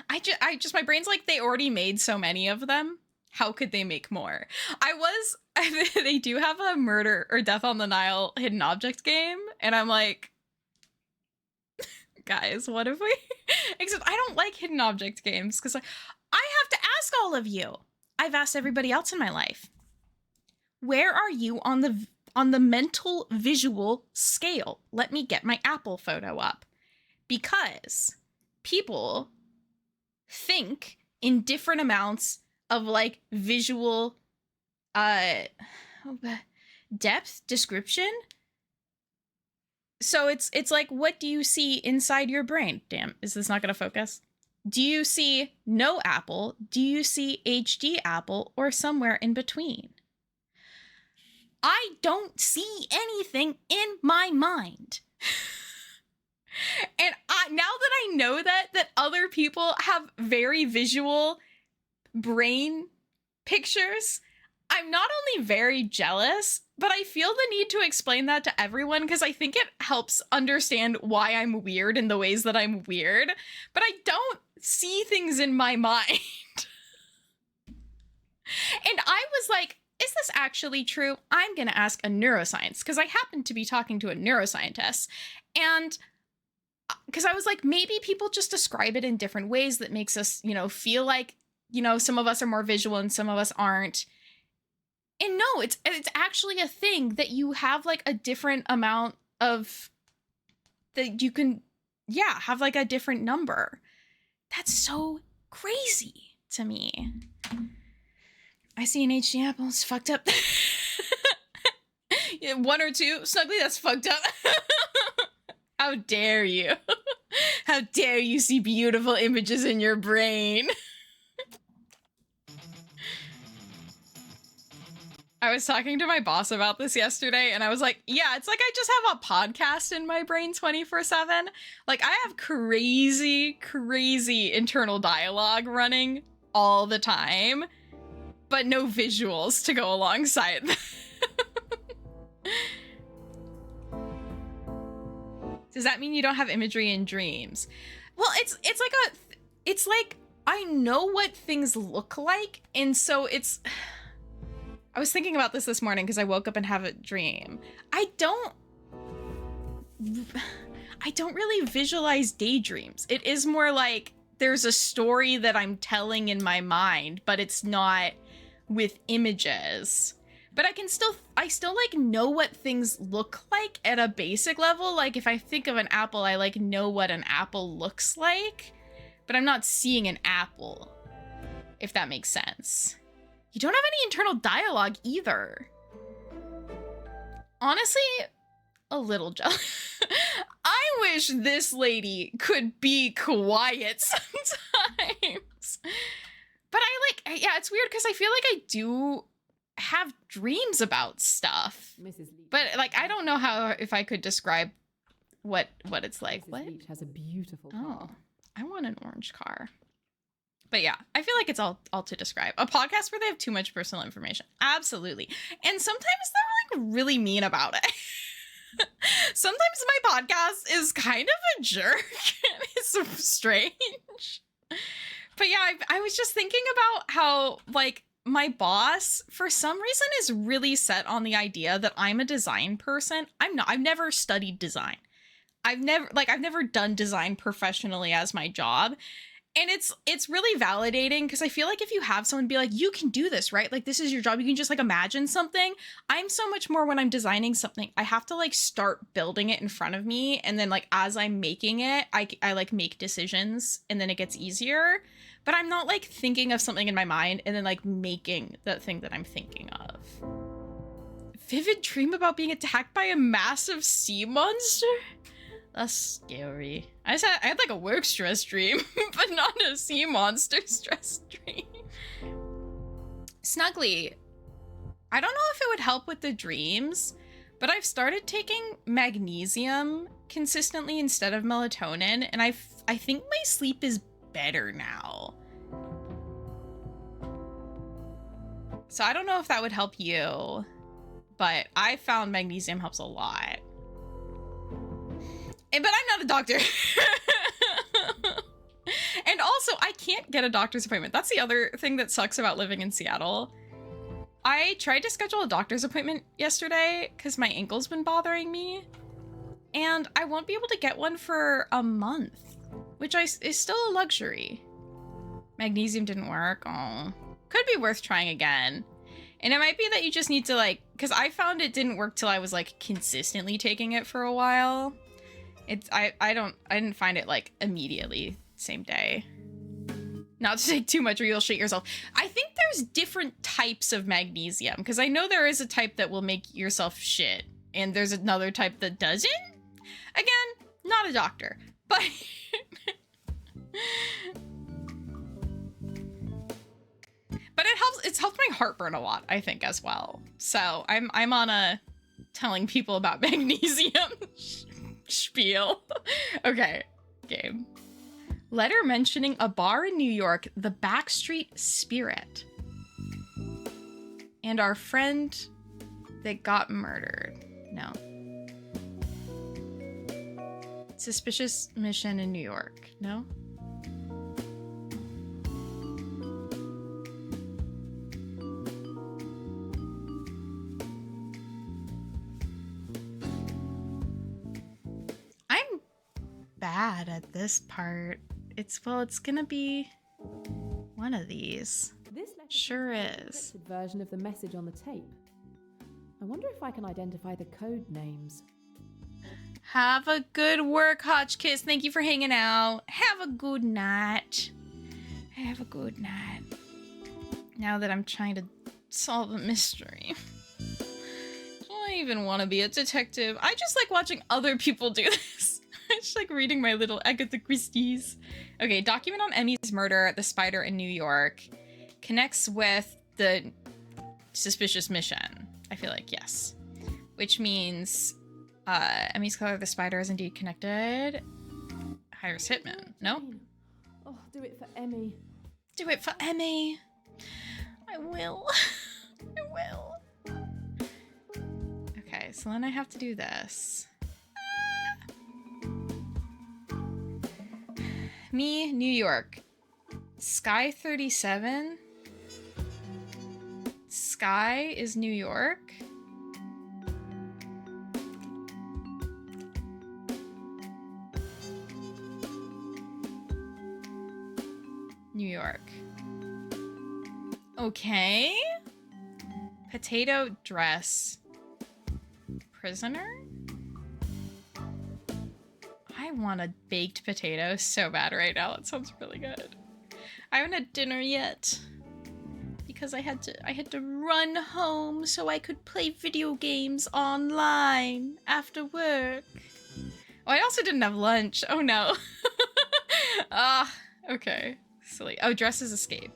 I just my brain's like, they already made so many of them. How could they make more? They do have a murder or death on the Nile hidden object game, and I'm like, guys, what if we? Except I don't like hidden object games because I have to ask all of you. I've asked everybody else in my life. Where are you on the mental visual scale? Let me get my Apple photo up. Because people think in different amounts of, like, visual depth, description. So it's like, what do you see inside your brain? Damn, is this not gonna focus? Do you see no Apple? Do you see HD Apple, or somewhere in between? I don't see anything in my mind. And now that I know that other people have very visual brain pictures, I'm not only very jealous, but I feel the need to explain that to everyone because I think it helps understand why I'm weird in the ways that I'm weird, but I don't see things in my mind. And I was like, is this actually true? I'm going to ask a neuroscience because I happened to be talking to a neuroscientist, and because I was like, maybe people just describe it in different ways that makes us, feel like, some of us are more visual and some of us aren't. And no, it's actually a thing that you have, like, a different amount of, that you can, have, like, a different number. That's so crazy to me. I see an HD Apple, it's fucked up. Yeah, 1 or 2, Snuggly, that's fucked up. How dare you? How dare you see beautiful images in your brain? I was talking to my boss about this yesterday, and I was like, yeah, it's like I just have a podcast in my brain 24/7. Like, I have crazy, crazy internal dialogue running all the time, but no visuals to go alongside them. Does that mean you don't have imagery in dreams? Well, it's like I know what things look like, and so I was thinking about this morning because I woke up and have a dream. I don't really visualize daydreams. It is more like there's a story that I'm telling in my mind, but it's not with images. But I still like know what things look like at a basic level. Like, if I think of an apple, I like know what an apple looks like, but I'm not seeing an apple, if that makes sense. You don't have any internal dialogue either. Honestly, a little jealous. I wish this lady could be quiet sometimes. But it's weird because I feel like I do have dreams about stuff. But, like, I don't know if I could describe what it's like. Mrs. What? Leach has a beautiful Oh, car. I want an orange car. But yeah, I feel like it's all to describe. A podcast where they have too much personal information. Absolutely. And sometimes they're like really mean about it. Sometimes my podcast is kind of a jerk. It's so strange. But yeah, I was just thinking about how like my boss, for some reason, is really set on the idea that I'm a design person. I'm not. I've never studied design. I've never done design professionally as my job. And it's really validating because I feel like if you have someone be like, you can do this, right? Like, this is your job. You can just like imagine something. I'm so much more when I'm designing something, I have to like start building it in front of me. And then like, as I'm making it, I like make decisions and then it gets easier. But I'm not like thinking of something in my mind and then like making the thing that I'm thinking of. Vivid dream about being attacked by a massive sea monster? That's scary. I had like a work stress dream, but not a sea monster stress dream. Snuggly, I don't know if it would help with the dreams, but I've started taking magnesium consistently instead of melatonin, and I think my sleep is better now. So I don't know if that would help you, but I found magnesium helps a lot. But I'm not a doctor. And also, I can't get a doctor's appointment. That's the other thing that sucks about living in Seattle. I tried to schedule a doctor's appointment yesterday because my ankle's been bothering me. And I won't be able to get one for a month, which is still a luxury. Magnesium didn't work. Oh, could be worth trying again. And it might be that you just need to like, because I found it didn't work till I was like consistently taking it for a while. I didn't find it like immediately same day. Not to take too much or you'll shit yourself. I think there's different types of magnesium because I know there is a type that will make yourself shit and there's another type that doesn't. Again, not a doctor, but but it's helped my heartburn a lot, I think, as well. So I'm on a telling people about magnesium spiel. Okay, game. Letter mentioning a bar in New York, the Backstreet Spirit. And our friend that got murdered. No. Suspicious mission in New York. No? I'm bad at this part. It's gonna be one of these. This letter sure is is. a version of the message on the tape. I wonder if I can identify the code names. Have a good work, Hotchkiss. Thank you for hanging out. Have a good night. Have a good night. Now that I'm trying to solve a mystery. Do I even want to be a detective? I just like watching other people do this. I just like reading my little Agatha Christie's. Okay, document on Emmy's murder, the spider in New York. Connects with the suspicious mission. I feel like, yes. Which means Emmy's color of the spider is indeed connected. Hires Hitman. No? Oh, do it for Emmy. Do it for Emmy. I will. I will. Okay, so then I have to do this. Me, New York. Sky 37. Sky is New York. New York. Okay. Potato dress. Prisoner? I want a baked potato so bad right now. It sounds really good. I haven't had dinner yet because I had to run home so I could play video games online after work. Oh, I also didn't have lunch. Oh no. Okay. Silly. Oh, dresses escape.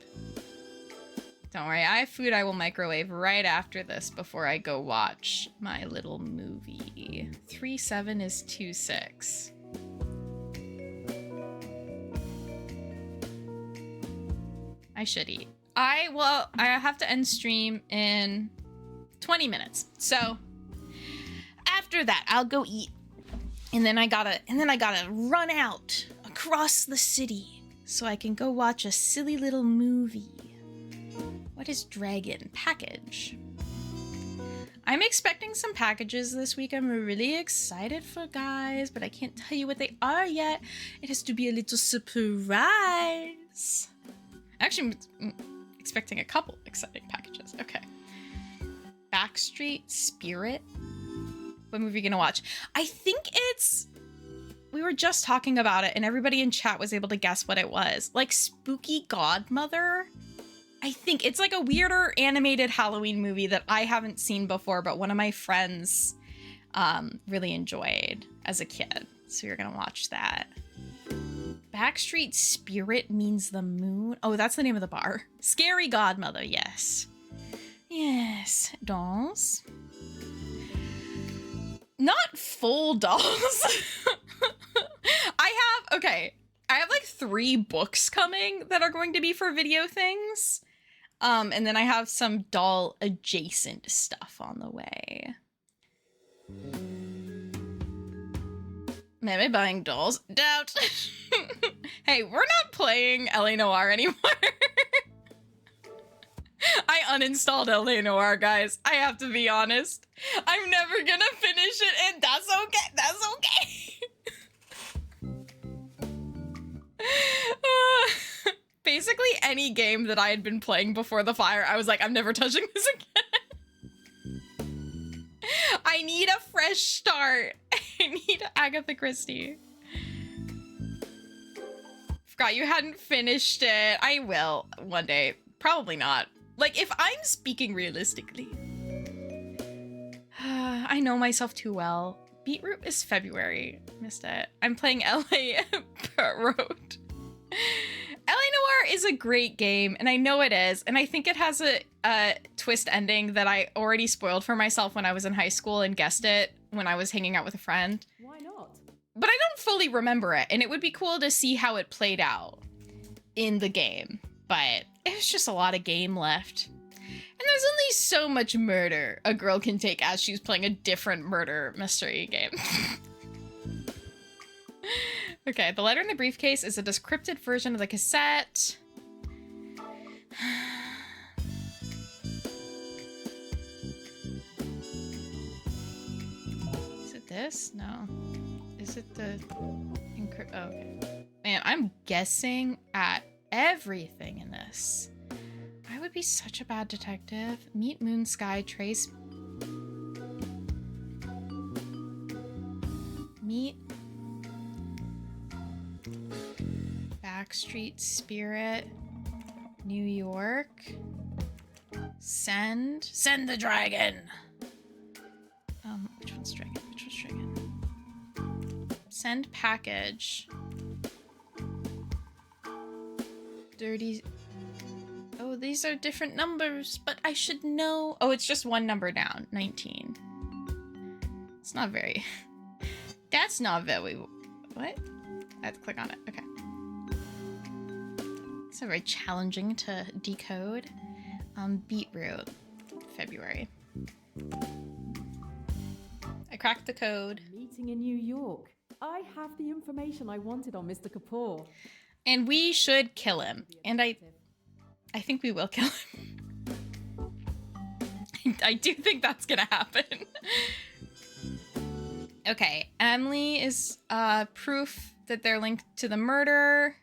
Don't worry, I have food I will microwave right after this before I go watch my little movie. 3-7 is 2-6. should eat. I have to end stream in 20 minutes. So after that, I'll go eat. And then I gotta run out across the city so I can go watch a silly little movie. What is Dragon package? I'm expecting some packages this week. I'm really excited for, guys, but I can't tell you what they are yet. It has to be a little surprise. Actually, I'm expecting a couple exciting packages. Okay. Backstreet Spirit. What movie are you gonna watch? I think we were just talking about it and everybody in chat was able to guess what it was. Like Spooky Godmother. I think it's like a weirder animated Halloween movie that I haven't seen before, but one of my friends really enjoyed as a kid. So you're gonna watch that. Backstreet Spirit Means the Moon. Oh, that's the name of the bar. Scary Godmother, yes. Yes, dolls. Not full dolls. I have like 3 books coming that are going to be for video things. And then I have some doll adjacent stuff on the way. Maybe buying dolls? Doubt. Hey, we're not playing LA Noire anymore. I uninstalled LA Noire, guys. I have to be honest. I'm never gonna finish it, and that's okay. That's okay. Basically, any game that I had been playing before the fire, I was like, I'm never touching this again. I need a fresh start. I need Agatha Christie. Forgot you hadn't finished it. I will one day. Probably not. Like, if I'm speaking realistically. I know myself too well. Beetroot is February. Missed it. I'm playing LA Road. LA Noire is a great game, and I know it is, and I think it has a twist ending that I already spoiled for myself when I was in high school and guessed it when I was hanging out with a friend. Why not? But I don't fully remember it, and it would be cool to see how it played out in the game. But there's just a lot of game left. And there's only so much murder a girl can take as she's playing a different murder mystery game. Okay, The Letter in the Briefcase is a decrypted version of the cassette. Is it this? No. Is it the encrypt? Oh, okay. Man, I'm guessing at everything in this. I would be such a bad detective. Meet Moon Sky Trace. Meet Backstreet Spirit. New York. Send the dragon. Which one's dragon? Which one's dragon? Send package. Dirty. Oh, these are different numbers, but I should know. Oh, it's just one number down. 19. It's not very. That's not very. What? I have to click on it. Okay. It's not very challenging to decode. Beetroot. February. I cracked the code. Meeting in New York. I have the information I wanted on Mr. Kapoor. And we should kill him. And I think we will kill him. I do think that's gonna happen. Okay, Emily is proof that they're linked to the murder.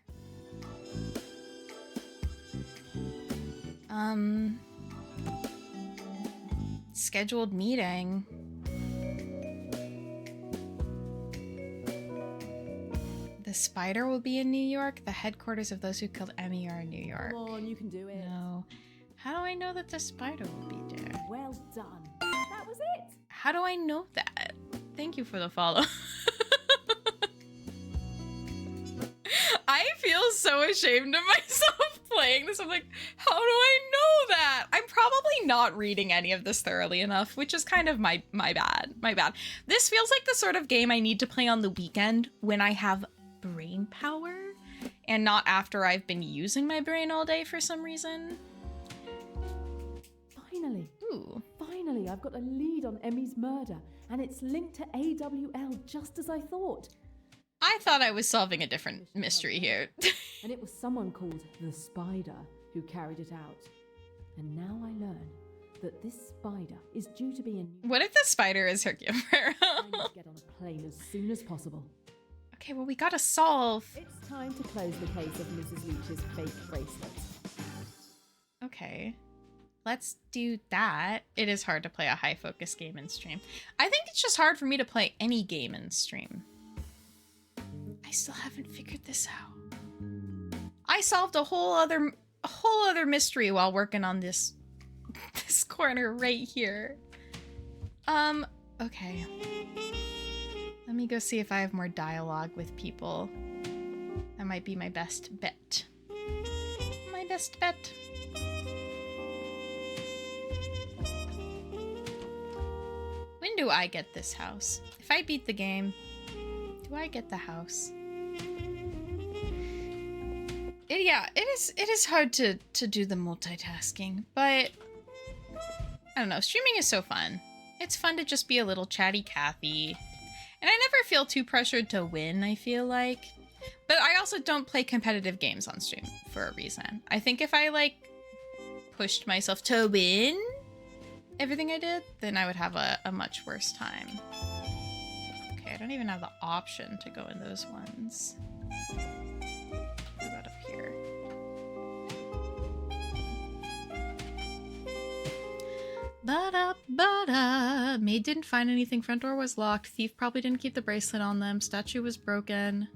Scheduled meeting. The spider will be in New York. The headquarters of those who killed Emmy are in New York. Come on, you can do it. No. How do I know that the spider will be there? Well done. That was it. How do I know that? Thank you for the follow. I feel so ashamed of myself playing this. I'm like, how do I know that? I'm probably not reading any of this thoroughly enough, which is kind of my bad. My bad. This feels like the sort of game I need to play on the weekend when I have brain power and not after I've been using my brain all day for some reason. Finally. Ooh. Finally, I've got a lead on Emmy's murder, and it's linked to AWL just as I thought. I thought I was solving a different mystery here. And it was someone called the Spider who carried it out. And now I learn that this spider is due to be in... What if the spider is Hercule Poirot? I need to get on a plane as soon as possible. Okay, well, we gotta solve... It's time to close the case of Mrs. Leach's fake bracelet. Okay. Let's do that. It is hard to play a high focus game in stream. I think it's just hard for me to play any game in stream. I still haven't figured this out. I solved a whole other mystery while working on this corner right here. Okay. Let me go see if I have more dialogue with people. That might be my best bet. My best bet. When do I get this house? If I beat the game, do I get the house? It is hard to do the multitasking, but I don't know. Streaming is so fun. It's fun to just be a little chatty Cathy. And I never feel too pressured to win, I feel like. But I also don't play competitive games on stream for a reason. I think if I, like, pushed myself to win everything I did, then I would have a much worse time. Okay, I don't even have the option to go in those ones. What about up here? Ba-da-ba-da. Maid didn't find anything. Front door was locked. Thief probably didn't keep the bracelet on them. Statue was broken.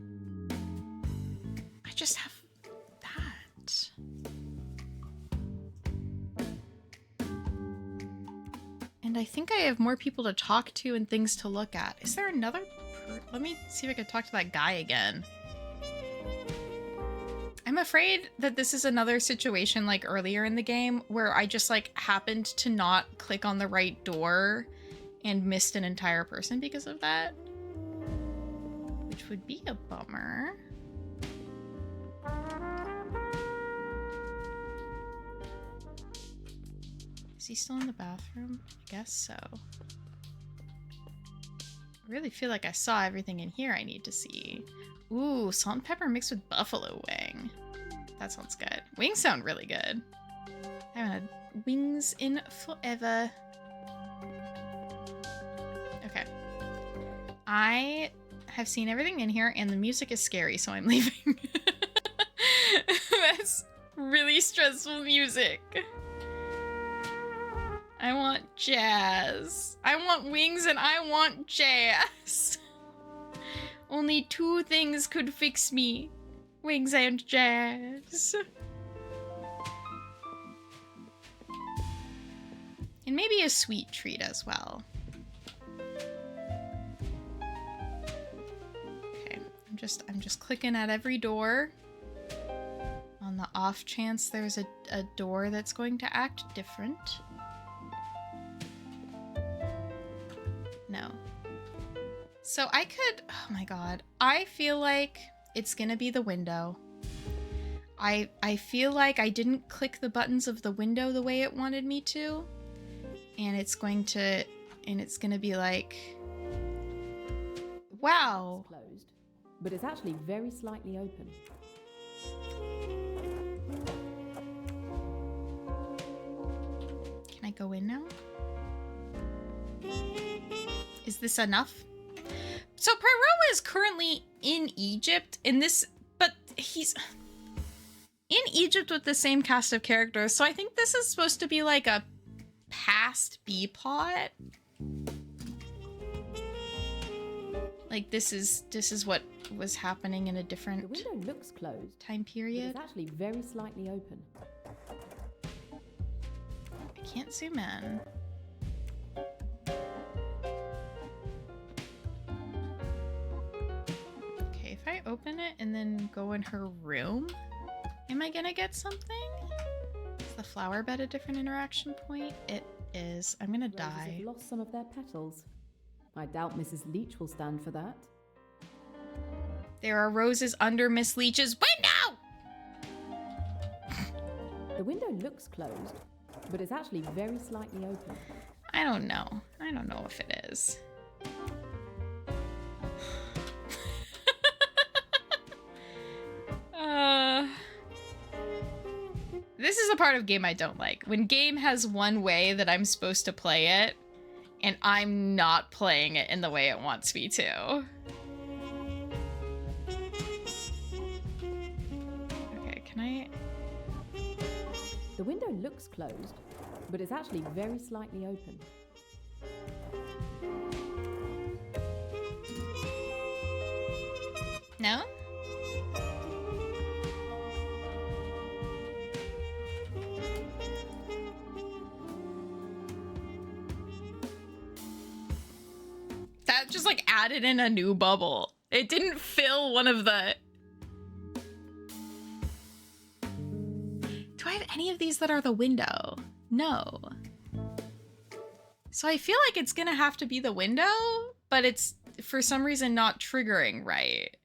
I just have that. And I think I have more people to talk to and things to look at. Is there another... Let me see if I can talk to that guy again. I'm afraid that this is another situation like earlier in the game where I just like happened to not click on the right door and missed an entire person because of that. Which would be a bummer. Is he still in the bathroom? I guess so. I really feel like I saw everything in here I need to see. Ooh, salt and pepper mixed with buffalo wing. That sounds good. Wings sound really good. I haven't had wings in forever. Okay. I have seen everything in here and the music is scary, so I'm leaving. That's really stressful music. I want jazz. I want wings and I want jazz. Only two things could fix me. Wings and jazz. And maybe a sweet treat as well. Okay, I'm just clicking at every door. On the off chance there's a door that's going to act different. No. So I could, oh my god, I feel like it's gonna be the window. I feel like I didn't click the buttons of the window the way it wanted me to. And it's gonna be like, wow. It's closed, but it's actually very slightly open. Can I go in now? Is this enough? So Poirot is currently in Egypt but he's in Egypt with the same cast of characters. So I think this is supposed to be like a past B-plot. Like this is what was happening in a different The window looks closed. Time period. It's actually very slightly open. I can't zoom in. Okay, if I open it and then go in her room, am I gonna get something? Is the flower bed a different interaction point? It is. I'm gonna die. Roses have lost some of their petals. I doubt Mrs. Leach will stand for that. There are roses under Miss Leach's window! The window looks closed, but it's actually very slightly open. I don't know. I don't know if it is. This is a part of game I don't like. When game has one way that I'm supposed to play it, and I'm not playing it in the way it wants me to. Okay, can I... The window looks closed, but it's actually very slightly open. No? That just like added in a new bubble. It didn't fill one of the... Do I have any of these that are the window? No. So I feel like it's gonna have to be the window, but it's for some reason not triggering right.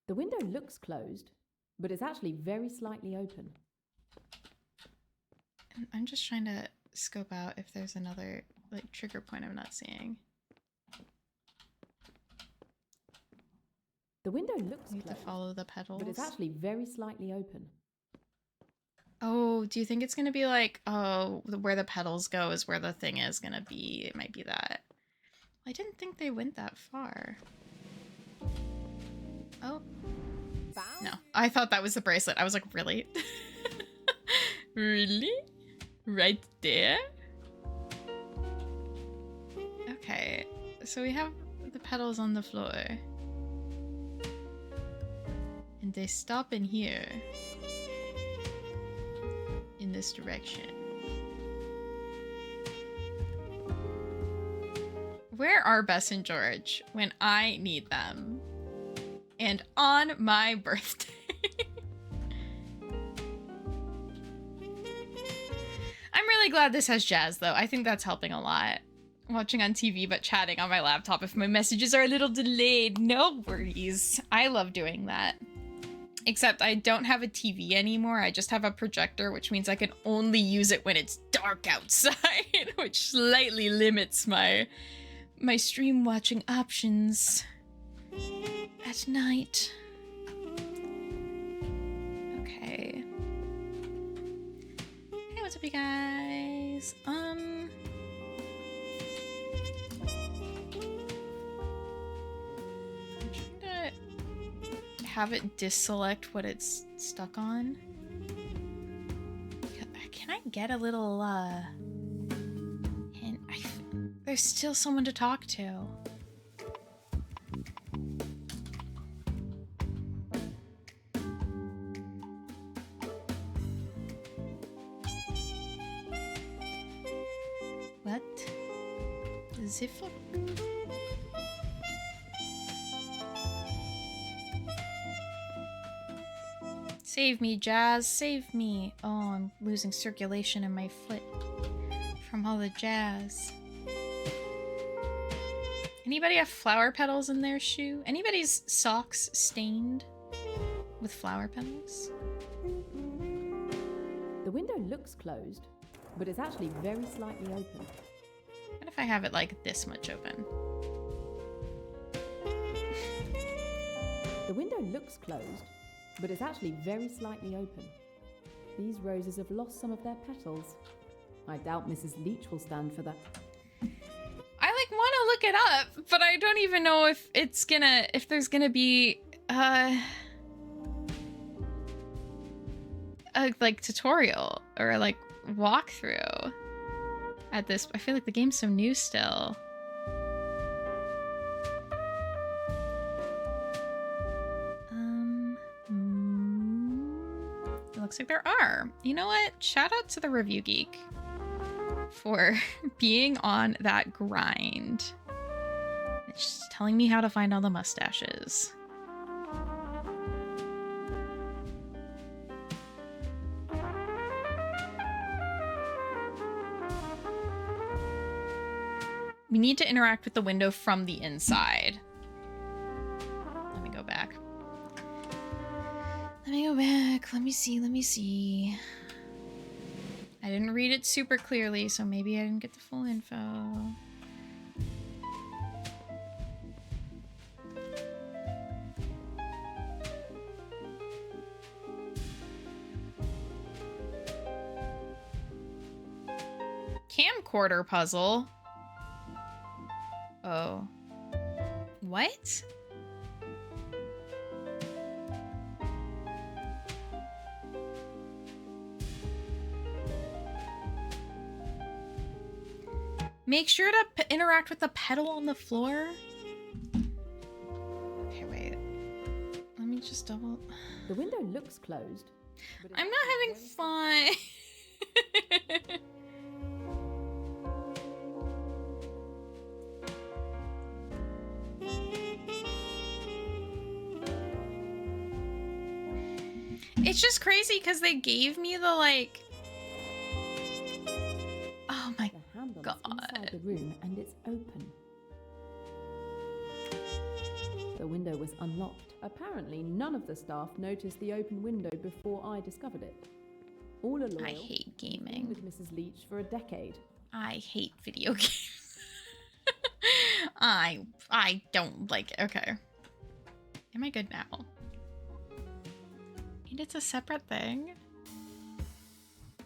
The window looks closed, but it's actually very slightly open. I'm just trying to scope out if there's another like trigger point I'm not seeing. The window looks closed, to follow the petals, but it's actually very slightly open. Oh, do you think it's gonna be like, oh, where the petals go is where the thing is gonna be? It might be that. I didn't think they went that far. Oh. No, I thought that was the bracelet. I was like, really? Really? Right there? Okay, so we have the petals on the floor. And they stop in here. In this direction. Where are Bess and George when I need them? And on my birthday. I'm really glad this has jazz though. I think that's helping a lot. Watching on TV but chatting on my laptop if my messages are a little delayed. No worries. I love doing that. Except I don't have a TV anymore. I just have a projector, which means I can only use it when it's dark outside, which slightly limits my stream watching options at night. Okay. Hey, what's up, you guys? Have it deselect what it's stuck on. Can I get a little hint? There's still someone to talk to. What the fuck? Save me, Jazz, save me. Oh, I'm losing circulation in my foot from all the jazz. Anybody have flower petals in their shoe? Anybody's socks stained with flower petals? The window looks closed, but it's actually very slightly open. What if I have it like this much open? The window looks closed, but it's actually very slightly open. These roses have lost some of their petals. I doubt Mrs. Leach will stand for that. I like want to look it up, but I don't even know if it's gonna, if there's gonna be a like tutorial or like walkthrough at this. I feel like the game's so new still. Looks like there are. You know what? Shout out to the Review Geek for being on that grind. It's just telling me how to find all the mustaches. We need to interact with the window from the inside. Let me go back. Let me go back. Let me see. Let me see. I didn't read it super clearly, so maybe I didn't get the full info. Camcorder puzzle? Oh. What? Make sure to interact with the pedal on the floor. Okay, wait. Let me just double... The window looks closed. I'm not having fun. It's just crazy because they gave me the, like... Oh my god. Inside the room and it's open. The window was unlocked. Apparently, none of the staff noticed the open window before I discovered it. All are loyal. I hate gaming. With Mrs. Leach for a decade. I hate video games. I don't like it. Okay. Am I good now? And it's a separate thing?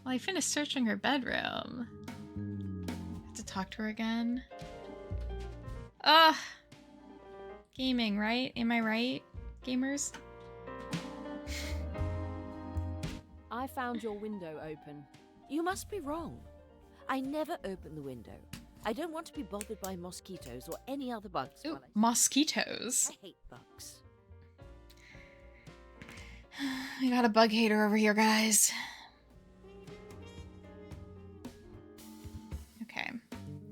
Well, I finished searching her bedroom. I have to talk to her again. Ugh. Gaming, right? Am I right, gamers? I found your window open. You must be wrong. I never open the window. I don't want to be bothered by mosquitoes or any other bugs. Ooh, mosquitoes. I hate bugs. We got a bug hater over here, guys. Okay.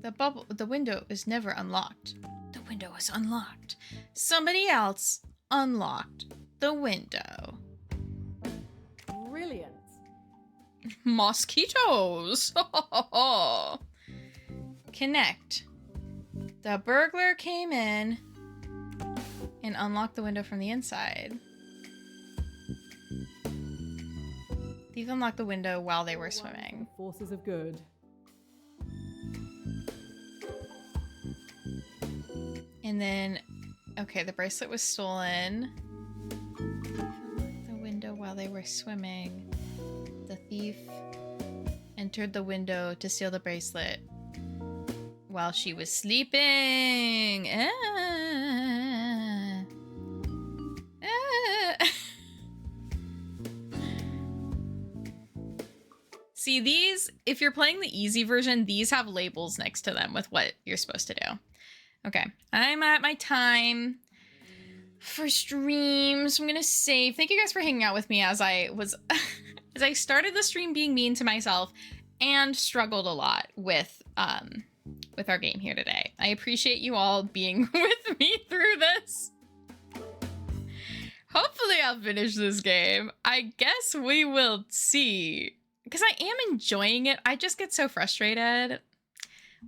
The window is never unlocked. The window is unlocked. Somebody else unlocked the window. Brilliant. Mosquitoes. Connect. The burglar came in and unlocked the window from the inside. Thief unlocked the window while they were swimming. Forces of good. And then, okay, the bracelet was stolen. The window while they were swimming. The thief entered the window to steal the bracelet while she was sleeping. See, these, if you're playing the easy version, these have labels next to them with what you're supposed to do. Okay, I'm at my time for stream, so I'm gonna save. Thank you guys for hanging out with me as I was, as I started the stream being mean to myself and struggled a lot with our game here today. I appreciate you all being with me through this. Hopefully I'll finish this game. I guess we will see. Because I am enjoying it. I just get so frustrated.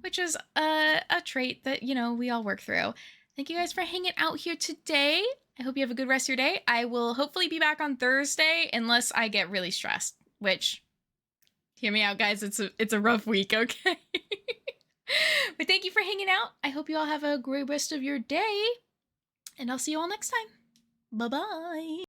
Which is a trait that, you know, we all work through. Thank you guys for hanging out here today. I hope you have a good rest of your day. I will hopefully be back on Thursday unless I get really stressed. Which, hear me out, guys. It's a rough week, okay? But thank you for hanging out. I hope you all have a great rest of your day. And I'll see you all next time. Bye-bye.